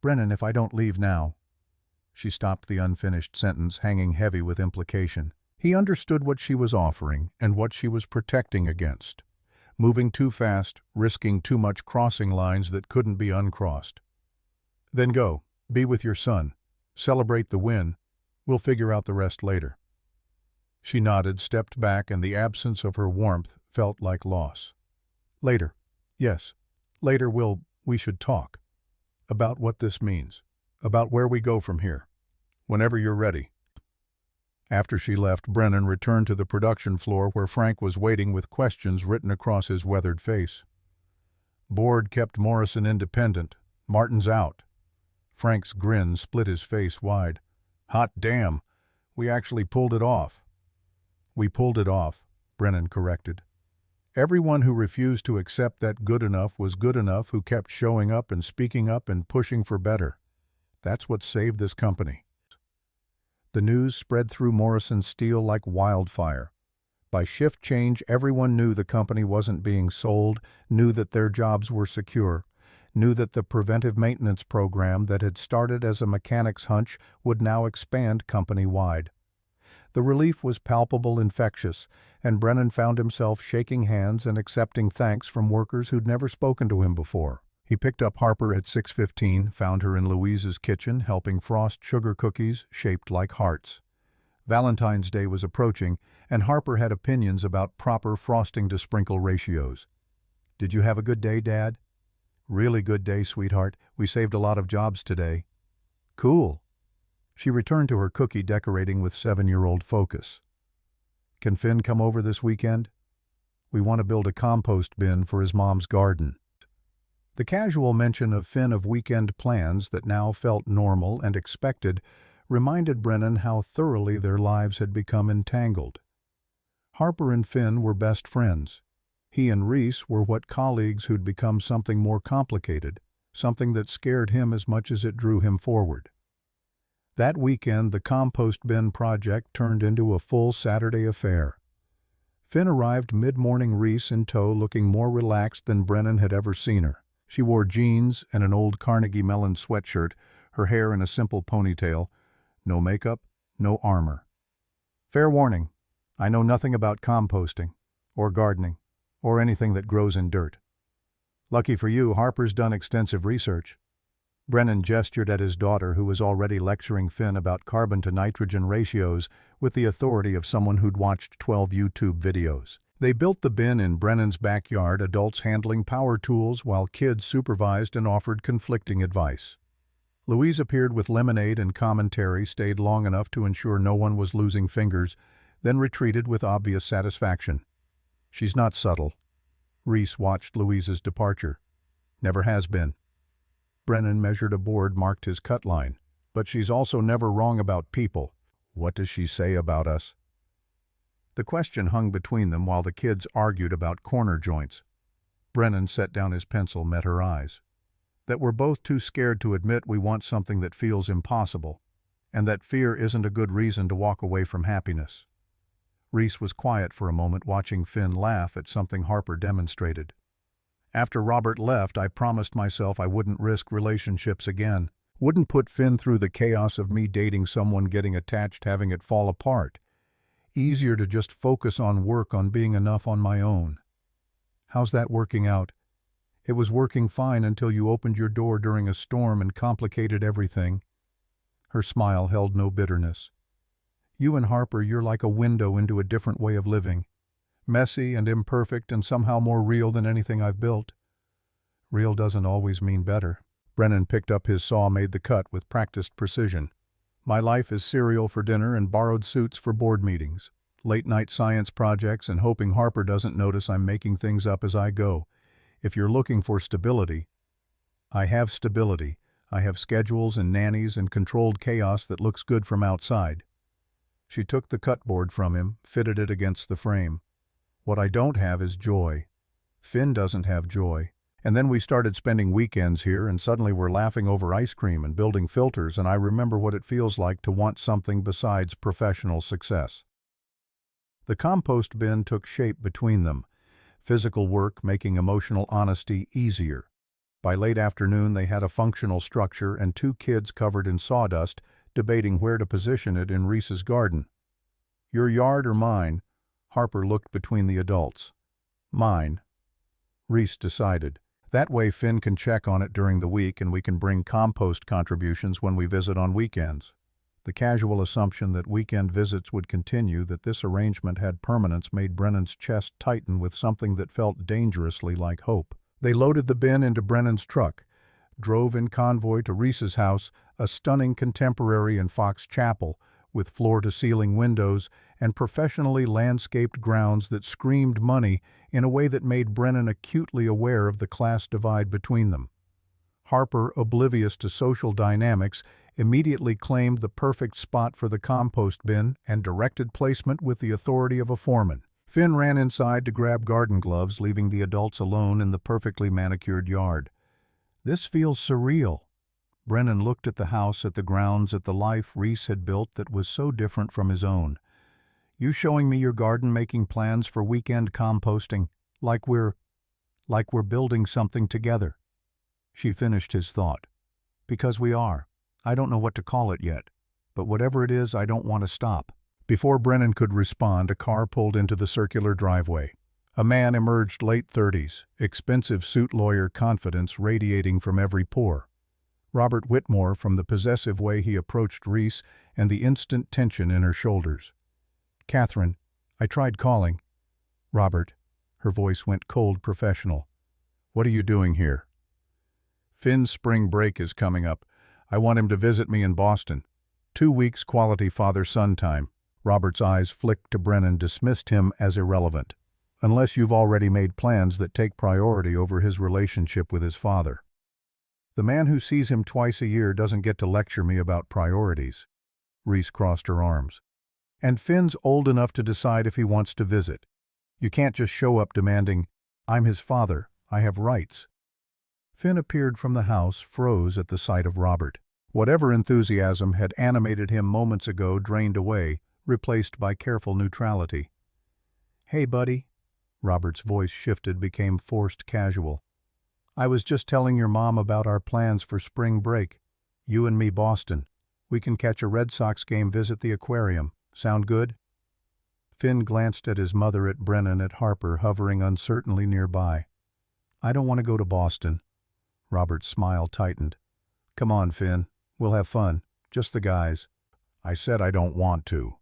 Brennan, if I don't leave now. She stopped the unfinished sentence, hanging heavy with implication. He understood what she was offering and what she was protecting against. Moving too fast, risking too much, crossing lines that couldn't be uncrossed. Then go. Be with your son. Celebrate the win. We'll figure out the rest later. She nodded, stepped back, and the absence of her warmth felt like loss. Later. Yes. Later we should talk. About what this means. About where we go from here. Whenever you're ready. After she left, Brennan returned to the production floor where Frank was waiting with questions written across his weathered face. Board kept Morrison independent. Martin's out. Frank's grin split his face wide. Hot damn. We actually pulled it off. We pulled it off, Brennan corrected. Everyone who refused to accept that good enough was good enough, who kept showing up and speaking up and pushing for better. That's what saved this company. The news spread through Morrison Steel like wildfire. By shift change, everyone knew the company wasn't being sold, knew that their jobs were secure, knew that the preventive maintenance program that had started as a mechanic's hunch would now expand company-wide. The relief was palpable, infectious, and Brennan found himself shaking hands and accepting thanks from workers who'd never spoken to him before. He picked up Harper at 6:15, found her in Louise's kitchen helping frost sugar cookies shaped like hearts. Valentine's Day was approaching, and Harper had opinions about proper frosting to sprinkle ratios. Did you have a good day, Dad? Really good day, sweetheart. We saved a lot of jobs today. Cool. She returned to her cookie decorating with 7-year-old focus. Can Finn come over this weekend? We want to build a compost bin for his mom's garden. The casual mention of Finn of weekend plans that now felt normal and expected reminded Brennan how thoroughly their lives had become entangled. Harper and Finn were best friends. He and Reese were what colleagues who'd become something more complicated, something that scared him as much as it drew him forward. That weekend, the compost bin project turned into a full Saturday affair. Finn arrived mid-morning, Reese in tow, looking more relaxed than Brennan had ever seen her. She wore jeans and an old Carnegie Mellon sweatshirt, her hair in a simple ponytail. No makeup, no armor. Fair warning, I know nothing about composting, or gardening, or anything that grows in dirt. Lucky for you, Harper's done extensive research. Brennan gestured at his daughter, who was already lecturing Finn about carbon-to-nitrogen ratios with the authority of someone who'd watched 12 YouTube videos. They built the bin in Brennan's backyard, adults handling power tools while kids supervised and offered conflicting advice. Louise appeared with lemonade and commentary, stayed long enough to ensure no one was losing fingers, then retreated with obvious satisfaction. She's not subtle. Reese watched Louise's departure. Never has been. Brennan measured a board, marked his cut line. But she's also never wrong about people. What does she say about us? The question hung between them while the kids argued about corner joints. Brennan set down his pencil, met her eyes. That we're both too scared to admit we want something that feels impossible, and that fear isn't a good reason to walk away from happiness. Reese was quiet for a moment, watching Finn laugh at something Harper demonstrated. After Robert left, I promised myself I wouldn't risk relationships again. Wouldn't put Finn through the chaos of me dating someone, getting attached, having it fall apart. Easier to just focus on work, on being enough on my own. How's that working out? It was working fine until you opened your door during a storm and complicated everything. Her smile held no bitterness. You and Harper, you're like a window into a different way of living. Messy and imperfect and somehow more real than anything I've built. Real doesn't always mean better. Brennan picked up his saw, made the cut with practiced precision. My life is cereal for dinner and borrowed suits for board meetings, late-night science projects, and hoping Harper doesn't notice I'm making things up as I go. If you're looking for stability, I have stability. I have schedules and nannies and controlled chaos that looks good from outside. She took the cutboard from him, fitted it against the frame. What I don't have is joy. Finn doesn't have joy. And then we started spending weekends here, and suddenly we're laughing over ice cream and building filters, and I remember what it feels like to want something besides professional success. The compost bin took shape between them, physical work making emotional honesty easier. By late afternoon they had a functional structure and 2 kids covered in sawdust, debating where to position it in Reese's garden. Your yard or mine? Harper looked between the adults. Mine. Reese decided. That way Finn can check on it during the week and we can bring compost contributions when we visit on weekends. The casual assumption that weekend visits would continue, that this arrangement had permanence, made Brennan's chest tighten with something that felt dangerously like hope. They loaded the bin into Brennan's truck, drove in convoy to Reese's house, a stunning contemporary in Fox Chapel, with floor-to-ceiling windows and professionally landscaped grounds that screamed money in a way that made Brennan acutely aware of the class divide between them. Harper, oblivious to social dynamics, immediately claimed the perfect spot for the compost bin and directed placement with the authority of a foreman. Finn ran inside to grab garden gloves, leaving the adults alone in the perfectly manicured yard. This feels surreal. Brennan looked at the house, at the grounds, at the life Reese had built that was so different from his own. You showing me your garden, making plans for weekend composting, like we're building something together. She finished his thought. Because we are. I don't know what to call it yet, but whatever it is, I don't want to stop. Before Brennan could respond, a car pulled into the circular driveway. A man emerged, late 30s, expensive suit lawyer confidence radiating from every pore. Robert Whitmore, from the possessive way he approached Reese and the instant tension in her shoulders. Catherine, I tried calling. Robert. Her voice went cold, professional. What are you doing here? Finn's spring break is coming up. I want him to visit me in Boston. 2 weeks quality father-son time. Robert's eyes flicked to Brennan, dismissed him as irrelevant. Unless you've already made plans that take priority over his relationship with his father. The man who sees him twice a year doesn't get to lecture me about priorities. Reese crossed her arms. And Finn's old enough to decide if he wants to visit. You can't just show up demanding, I'm his father, I have rights. Finn appeared from the house, froze at the sight of Robert. Whatever enthusiasm had animated him moments ago drained away, replaced by careful neutrality. Hey, buddy. Robert's voice shifted, became forced casual. I was just telling your mom about our plans for spring break. You and me, Boston. We can catch a Red Sox game, visit the aquarium. Sound good? Finn glanced at his mother, at Brennan, at Harper, hovering uncertainly nearby. I don't want to go to Boston. Robert's smile tightened. Come on, Finn. We'll have fun. Just the guys. I said I don't want to.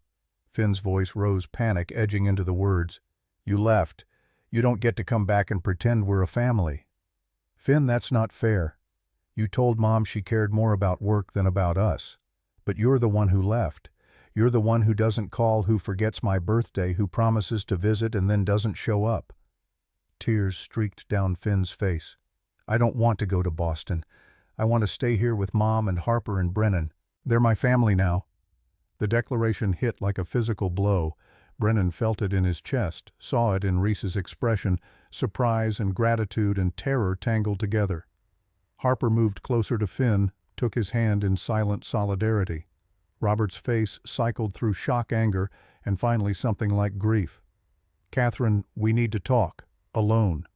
Finn's voice rose, panic edging into the words. You left. You don't get to come back and pretend we're a family. Finn, that's not fair. You told Mom she cared more about work than about us. But you're the one who left. You're the one who doesn't call, who forgets my birthday, who promises to visit and then doesn't show up. Tears streaked down Finn's face. I don't want to go to Boston. I want to stay here with Mom and Harper and Brennan. They're my family now. The declaration hit like a physical blow. Brennan felt it in his chest, saw it in Reese's expression, surprise and gratitude and terror tangled together. Harper moved closer to Finn, took his hand in silent solidarity. Robert's face cycled through shock, anger, and finally something like grief. "Catherine, we need to talk. Alone."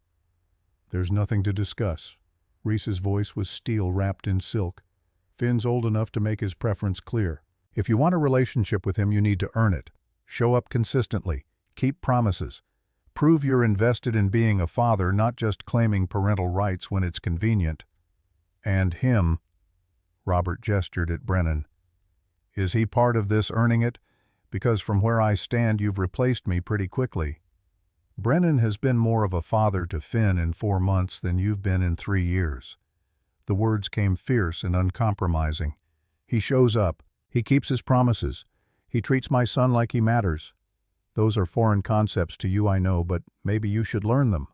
"There's nothing to discuss." Reese's voice was steel wrapped in silk. "Finn's old enough to make his preference clear. If you want a relationship with him, you need to earn it. Show up consistently. Keep promises. Prove you're invested in being a father, not just claiming parental rights when it's convenient." "And him," Robert gestured at Brennan. "Is he part of this earning it? Because from where I stand, you've replaced me pretty quickly." "Brennan has been more of a father to Finn in 4 months than you've been in 3 years. The words came fierce and uncompromising. "He shows up. He keeps his promises. He treats my son like he matters. Those are foreign concepts to you, I know, but maybe you should learn them."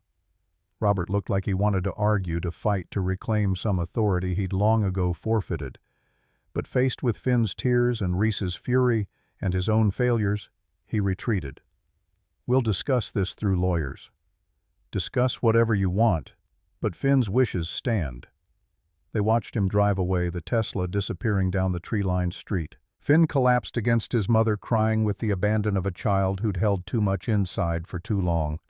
Robert looked like he wanted to argue, to fight, to reclaim some authority he'd long ago forfeited. But faced with Finn's tears and Reese's fury and his own failures, he retreated. "We'll discuss this through lawyers." "Discuss whatever you want, but Finn's wishes stand." They watched him drive away, the Tesla disappearing down the tree-lined street. Finn collapsed against his mother, crying with the abandon of a child who'd held too much inside for too long.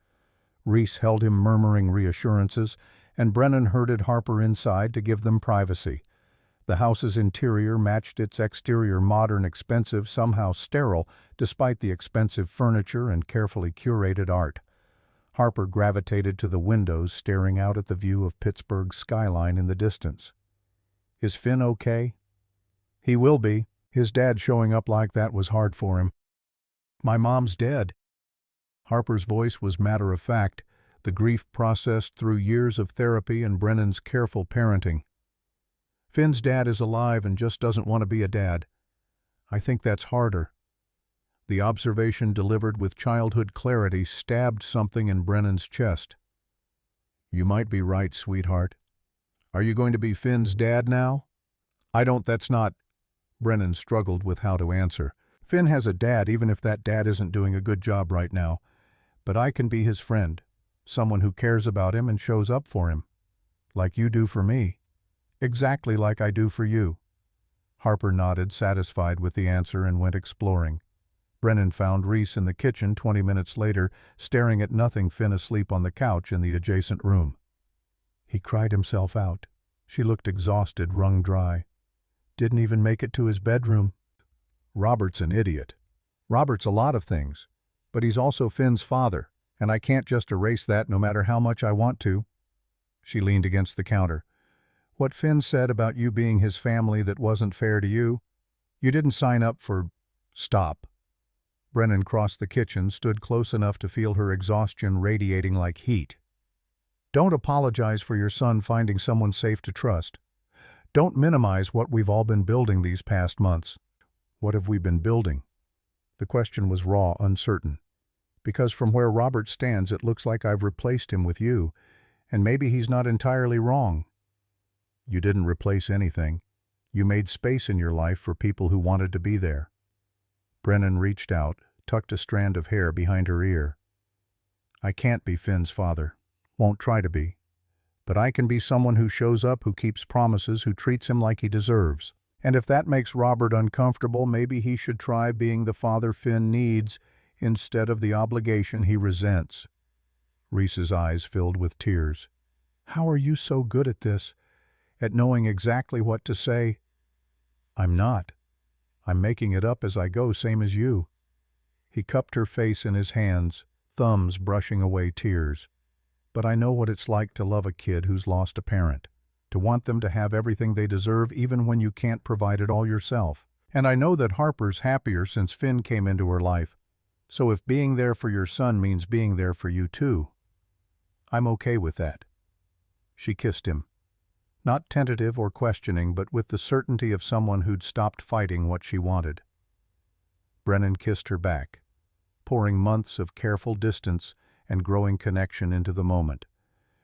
Reese held him, murmuring reassurances, and Brennan herded Harper inside to give them privacy. The house's interior matched its exterior, modern, expensive, somehow sterile, despite the expensive furniture and carefully curated art. Harper gravitated to the windows, staring out at the view of Pittsburgh's skyline in the distance. "Is Finn okay?" "He will be. His dad showing up like that was hard for him." "My mom's dead." Harper's voice was matter-of-fact, the grief processed through years of therapy and Brennan's careful parenting. "Finn's dad is alive and just doesn't want to be a dad. I think that's harder." The observation, delivered with childhood clarity, stabbed something in Brennan's chest. "You might be right, sweetheart. Are you going to be Finn's dad now?" That's not..." Brennan struggled with how to answer. "Finn has a dad, even if that dad isn't doing a good job right now. But I can be his friend, someone who cares about him and shows up for him. Like you do for me. Exactly like I do for you." Harper nodded, satisfied with the answer, and went exploring. Brennan found Reese in the kitchen 20 minutes later, staring at nothing, Finn asleep on the couch in the adjacent room. He cried himself out. She looked exhausted, wrung dry. Didn't even make it to his bedroom. "Robert's an idiot. Robert's a lot of things, but he's also Finn's father, and I can't just erase that no matter how much I want to." She leaned against the counter. "What Finn said about you being his family that wasn't fair to you? You didn't sign up for..." "Stop." Brennan crossed the kitchen, stood close enough to feel her exhaustion radiating like heat. "Don't apologize for your son finding someone safe to trust. Don't minimize what we've all been building these past months." "What have we been building?" The question was raw, uncertain. "Because from where Robert stands, it looks like I've replaced him with you, and maybe he's not entirely wrong." "You didn't replace anything. You made space in your life for people who wanted to be there." Brennan reached out, tucked a strand of hair behind her ear. "I can't be Finn's father. Won't try to be. But I can be someone who shows up, who keeps promises, who treats him like he deserves. And if that makes Robert uncomfortable, maybe he should try being the father Finn needs instead of the obligation he resents." Reese's eyes filled with tears. "How are you so good at this? At knowing exactly what to say?" "I'm not. I'm making it up as I go, same as you." He cupped her face in his hands, thumbs brushing away tears. "But I know what it's like to love a kid who's lost a parent, to want them to have everything they deserve even when you can't provide it all yourself. And I know that Harper's happier since Finn came into her life. So if being there for your son means being there for you too, I'm okay with that." She kissed him. Not tentative or questioning, but with the certainty of someone who'd stopped fighting what she wanted. Brennan kissed her back, pouring months of careful distance and growing connection into the moment.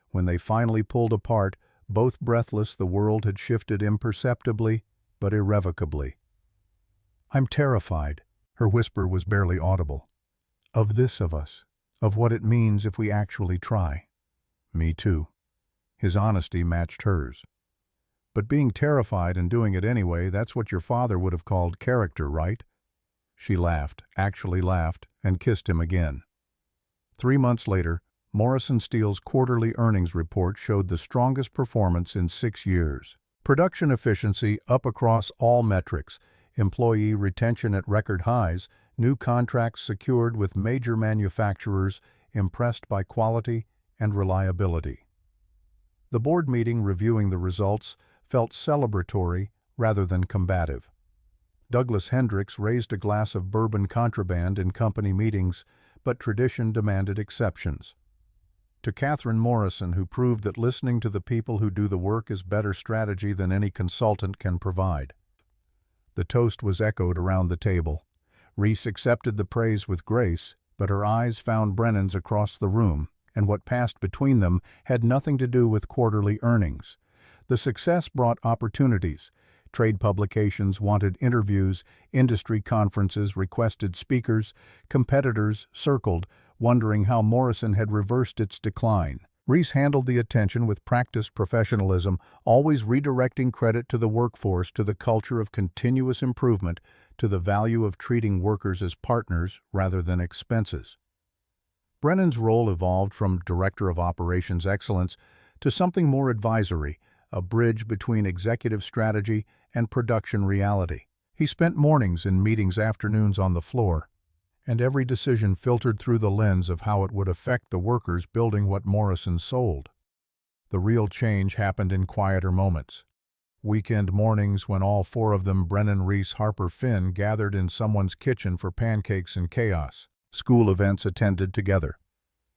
When they finally pulled apart, both breathless, the world had shifted imperceptibly, but irrevocably. "I'm terrified." Her whisper was barely audible. Of this of us. Of what it means if we actually try. Me too. His honesty matched hers. But being terrified and doing it anyway, that's what your father would have called character, right? She laughed, actually laughed, and kissed him again. 3 months later, Morrison Steel's quarterly earnings report showed the strongest performance in 6 years. Production efficiency up across all metrics, employee retention at record highs, new contracts secured with major manufacturers impressed by quality and reliability. The board meeting reviewing the results felt celebratory rather than combative. Douglas Hendricks raised a glass of bourbon contraband in company meetings, but tradition demanded exceptions. To Catherine Morrison, who proved that listening to the people who do the work is better strategy than any consultant can provide. The toast was echoed around the table. Reese accepted the praise with grace, but her eyes found Brennan's across the room, and what passed between them had nothing to do with quarterly earnings. The success brought opportunities. Trade publications wanted interviews, industry conferences requested speakers, competitors circled, wondering how Morrison had reversed its decline. Reese handled the attention with practiced professionalism, always redirecting credit to the workforce, to the culture of continuous improvement, to the value of treating workers as partners rather than expenses. Brennan's role evolved from Director of Operations Excellence to something more advisory, a bridge between executive strategy and production reality. He spent mornings in meetings, afternoons on the floor, and every decision filtered through the lens of how it would affect the workers building what Morrison sold. The real change happened in quieter moments. Weekend mornings when all 4 of them, Brennan, Reese, Harper, Finn, gathered in someone's kitchen for pancakes and chaos. School events attended together.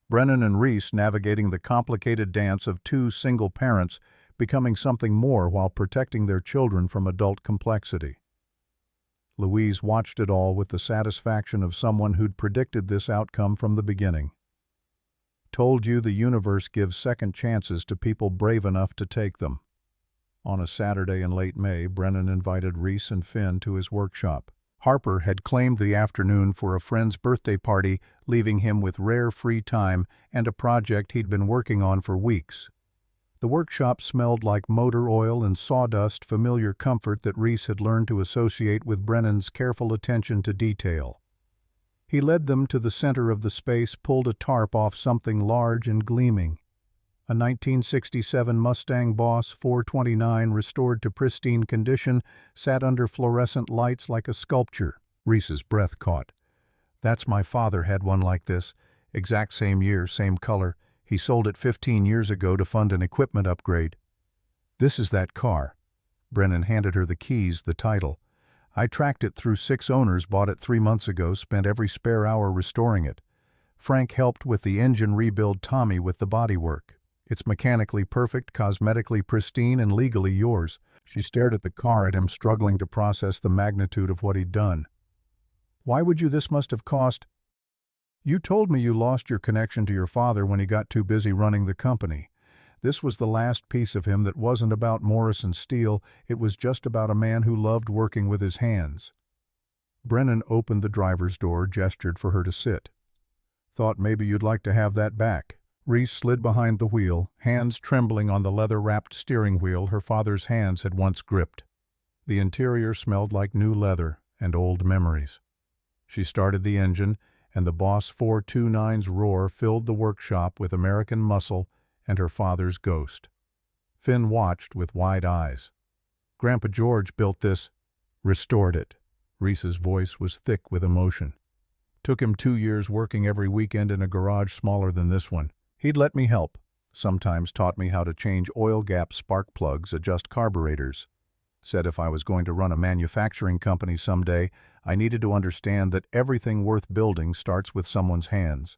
Brennan and Reese navigating the complicated dance of 2 single parents, becoming something more while protecting their children from adult complexity. Louise watched it all with the satisfaction of someone who'd predicted this outcome from the beginning. Told you the universe gives second chances to people brave enough to take them. On a Saturday in late May, Brennan invited Reese and Finn to his workshop. Harper had claimed the afternoon for a friend's birthday party, leaving him with rare free time and a project he'd been working on for weeks. The workshop smelled like motor oil and sawdust, familiar comfort that Reese had learned to associate with Brennan's careful attention to detail. He led them to the center of the space, pulled a tarp off something large and gleaming. A 1967 Mustang Boss 429 restored to pristine condition sat under fluorescent lights like a sculpture. Reese's breath caught. That's my father had one like this. Exact same year, same color. He sold it 15 years ago to fund an equipment upgrade. This is that car. Brennan handed her the keys, the title. I tracked it through 6 owners, bought it 3 months ago, spent every spare hour restoring it. Frank helped with the engine rebuild, Tommy with the bodywork. It's mechanically perfect, cosmetically pristine, and legally yours. She stared at the car at him, struggling to process the magnitude of what he'd done. Why would you? This must have cost... You told me you lost your connection to your father when he got too busy running the company. This was the last piece of him that wasn't about Morrison Steel, it was just about a man who loved working with his hands. Brennan opened the driver's door, gestured for her to sit. Thought maybe you'd like to have that back. Reese slid behind the wheel, hands trembling on the leather-wrapped steering wheel her father's hands had once gripped. The interior smelled like new leather and old memories. She started the engine, and the Boss 429's roar filled the workshop with American muscle and her father's ghost. Finn watched with wide eyes. Grandpa George built this, restored it. Reese's voice was thick with emotion. Took him 2 years working every weekend in a garage smaller than this one. He'd let me help, sometimes taught me how to change oil gap spark plugs, adjust carburetors. Said if I was going to run a manufacturing company someday, I needed to understand that everything worth building starts with someone's hands.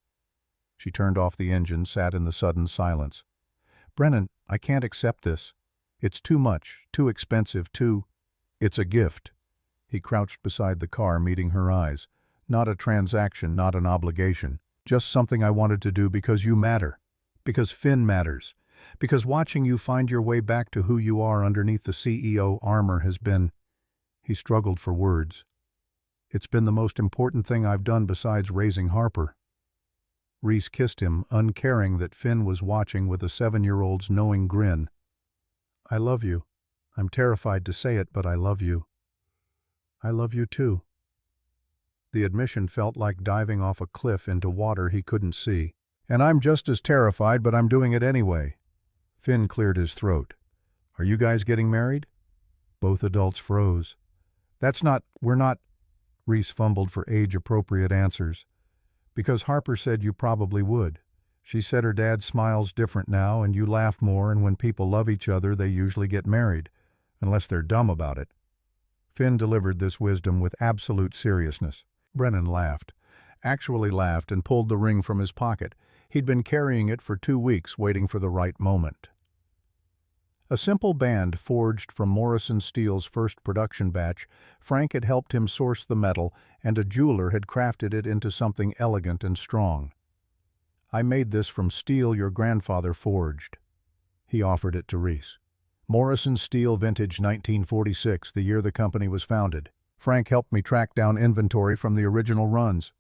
She turned off the engine, sat in the sudden silence. Brennan, I can't accept this. It's too much, too expensive, It's a gift. He crouched beside the car, meeting her eyes. Not a transaction, not an obligation. Just something I wanted to do because you matter. Because Finn matters. Because watching you find your way back to who you are underneath the CEO armor has been... He struggled for words. It's been the most important thing I've done besides raising Harper. Reese kissed him, uncaring that Finn was watching with a 7-year-old's knowing grin. I love you. I'm terrified to say it, but I love you. I love you too. The admission felt like diving off a cliff into water he couldn't see. And I'm just as terrified, but I'm doing it anyway. Finn cleared his throat. Are you guys getting married? Both adults froze. We're not, Reese fumbled for age-appropriate answers. Because Harper said you probably would. She said her dad smiles different now and you laugh more, and when people love each other they usually get married. Unless they're dumb about it. Finn delivered this wisdom with absolute seriousness. Brennan laughed. Actually laughed and pulled the ring from his pocket. He'd been carrying it for 2 weeks, waiting for the right moment. A simple band forged from Morrison Steel's first production batch, Frank had helped him source the metal, and a jeweler had crafted it into something elegant and strong. I made this from steel your grandfather forged. He offered it to Reese. Morrison Steel Vintage 1946, the year the company was founded. Frank helped me track down inventory from the original runs.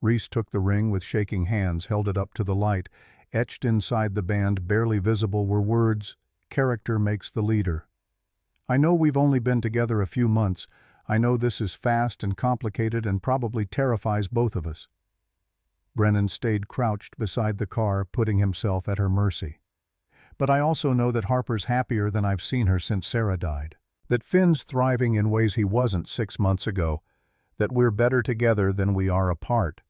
Reese took the ring with shaking hands, held it up to the light. Etched inside the band, barely visible, were words, "Character makes the leader." I know we've only been together a few months. I know this is fast and complicated and probably terrifies both of us. Brennan stayed crouched beside the car, putting himself at her mercy. But I also know that Harper's happier than I've seen her since Sarah died. That Finn's thriving in ways he wasn't 6 months ago. That we're better together than we are apart.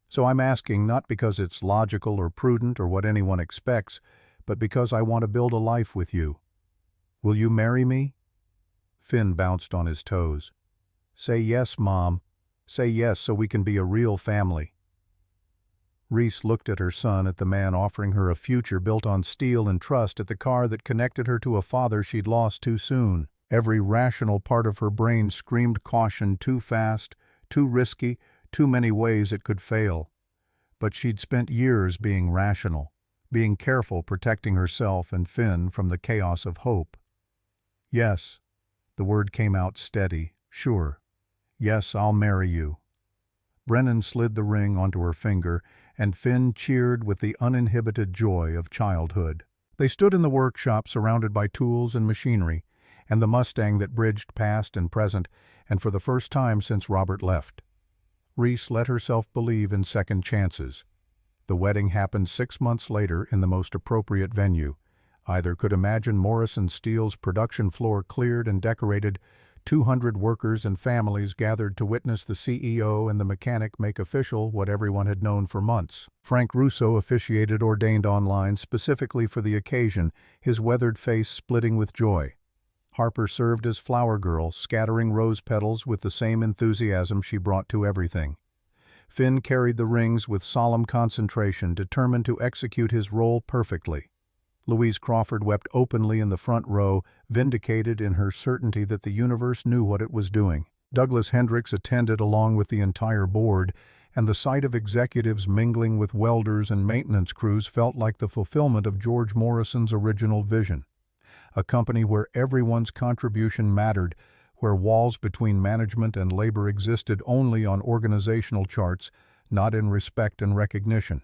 So I'm asking not because it's logical or prudent or what anyone expects, but because I want to build a life with you. Will you marry me? Finn bounced on his toes. Say yes, Mom. Say yes so we can be a real family. Reese looked at her son, at the man offering her a future built on steel and trust, at the car that connected her to a father she'd lost too soon. Every rational part of her brain screamed caution: too fast, too risky, too many ways it could fail. But she'd spent years being rational, being careful, protecting herself and Finn from the chaos of hope. Yes, the word came out steady, sure. Yes, I'll marry you. Brennan slid the ring onto her finger, and Finn cheered with the uninhibited joy of childhood. They stood in the workshop surrounded by tools and machinery, and the Mustang that bridged past and present, and for the first time since Robert left. Reese let herself believe in second chances. The wedding happened 6 months later in the most appropriate venue. Either could imagine Morrison Steel's production floor cleared and decorated. 200 workers and families gathered to witness the CEO and the mechanic make official what everyone had known for months. Frank Russo officiated, ordained online specifically for the occasion, his weathered face splitting with joy. Harper served as flower girl, scattering rose petals with the same enthusiasm she brought to everything. Finn carried the rings with solemn concentration, determined to execute his role perfectly. Louise Crawford wept openly in the front row, vindicated in her certainty that the universe knew what it was doing. Douglas Hendricks attended along with the entire board, and the sight of executives mingling with welders and maintenance crews felt like the fulfillment of George Morrison's original vision. A company where everyone's contribution mattered, where walls between management and labor existed only on organizational charts, not in respect and recognition.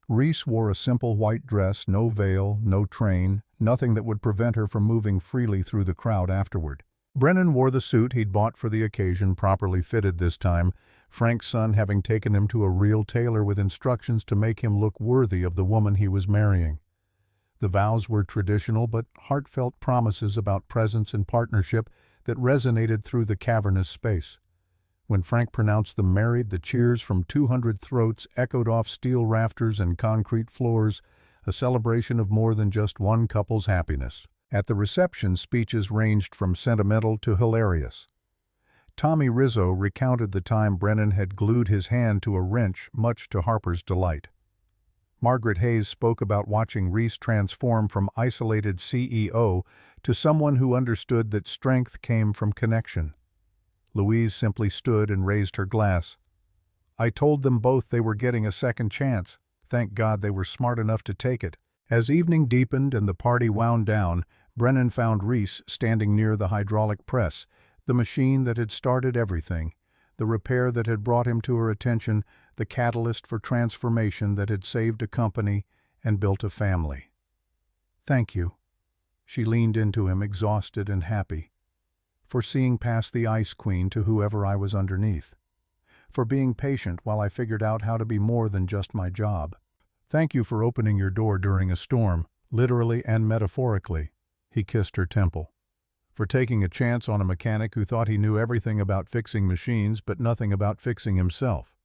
Reese wore a simple white dress, no veil, no train, nothing that would prevent her from moving freely through the crowd afterward. Brennan wore the suit he'd bought for the occasion, properly fitted this time, Frank's son having taken him to a real tailor with instructions to make him look worthy of the woman he was marrying. The vows were traditional but heartfelt promises about presence and partnership that resonated through the cavernous space. When Frank pronounced them married, the cheers from 200 throats echoed off steel rafters and concrete floors, a celebration of more than just one couple's happiness. At the reception, speeches ranged from sentimental to hilarious. Tommy Rizzo recounted the time Brennan had glued his hand to a wrench, much to Harper's delight. Margaret Hayes spoke about watching Reese transform from isolated CEO to someone who understood that strength came from connection. Louise simply stood and raised her glass. I told them both they were getting a second chance. Thank God they were smart enough to take it. As evening deepened and the party wound down, Brennan found Reese standing near the hydraulic press, the machine that had started everything, the repair that had brought him to her attention, the catalyst for transformation that had saved a company and built a family. "Thank you." She leaned into him, exhausted and happy. "For seeing past the Ice Queen to whoever I was underneath. For being patient while I figured out how to be more than just my job. Thank you for opening your door during a storm, literally and metaphorically." He kissed her temple. "For taking a chance on a mechanic who thought he knew everything about fixing machines but nothing about fixing himself."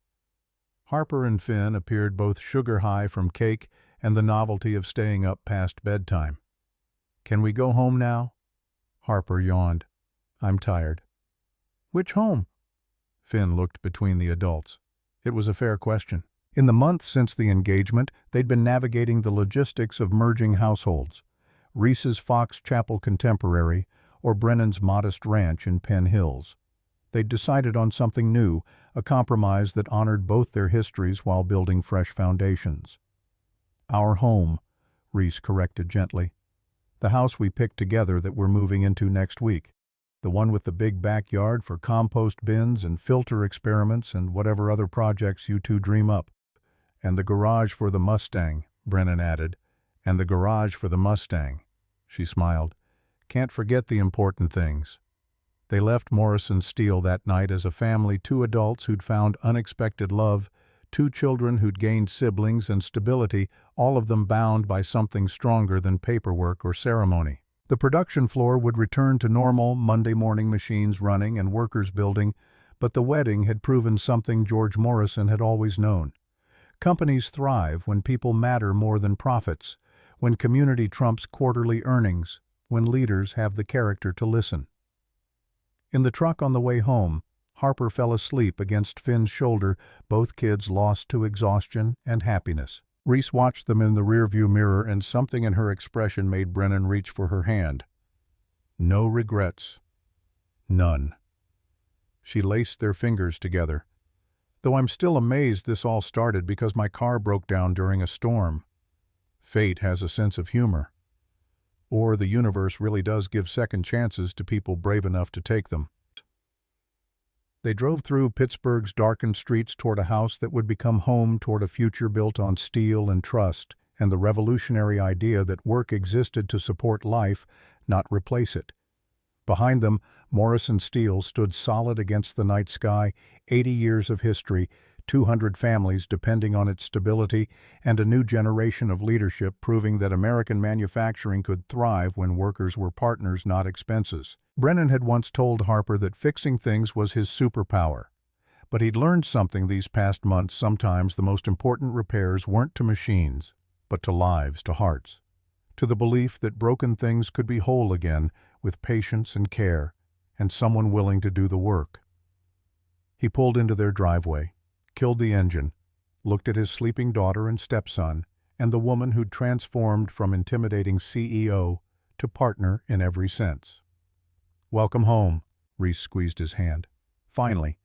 Harper and Finn appeared both sugar-high from cake and the novelty of staying up past bedtime. "Can we go home now?" Harper yawned. "I'm tired." "Which home?" Finn looked between the adults. It was a fair question. In the months since the engagement, they'd been navigating the logistics of merging households. Reese's Fox Chapel Contemporary or Brennan's modest ranch in Penn Hills. They'd decided on something new, a compromise that honored both their histories while building fresh foundations. "Our home," Reese corrected gently. "The house we picked together that we're moving into next week. The one with the big backyard for compost bins and filter experiments and whatever other projects you two dream up. And the garage for the Mustang," Brennan added. "And the garage for the Mustang." She smiled. "Can't forget the important things." They left Morrison Steel that night as a family, 2 adults who'd found unexpected love, 2 children who'd gained siblings and stability, all of them bound by something stronger than paperwork or ceremony. The production floor would return to normal, Monday morning machines running and workers building, but the wedding had proven something George Morrison had always known. Companies thrive when people matter more than profits, when community trumps quarterly earnings, when leaders have the character to listen. In the truck on the way home, Harper fell asleep against Finn's shoulder, both kids lost to exhaustion and happiness. Reese watched them in the rearview mirror, and something in her expression made Brennan reach for her hand. No regrets. None. She laced their fingers together. "Though I'm still amazed this all started because my car broke down during a storm. Fate has a sense of humor. Or the universe really does give second chances to people brave enough to take them." They drove through Pittsburgh's darkened streets toward a house that would become home, toward a future built on steel and trust, and the revolutionary idea that work existed to support life, not replace it. Behind them, Morrison Steel stood solid against the night sky, 80 years of history, 200 families depending on its stability, and a new generation of leadership proving that American manufacturing could thrive when workers were partners, not expenses. Brennan had once told Harper that fixing things was his superpower. But he'd learned something these past months. Sometimes the most important repairs weren't to machines, but to lives, to hearts. To the belief that broken things could be whole again with patience and care, and someone willing to do the work. He pulled into their driveway, killed the engine, looked at his sleeping daughter and stepson, and the woman who'd transformed from intimidating CEO to partner in every sense. "Welcome home," Reese squeezed his hand. "Finally."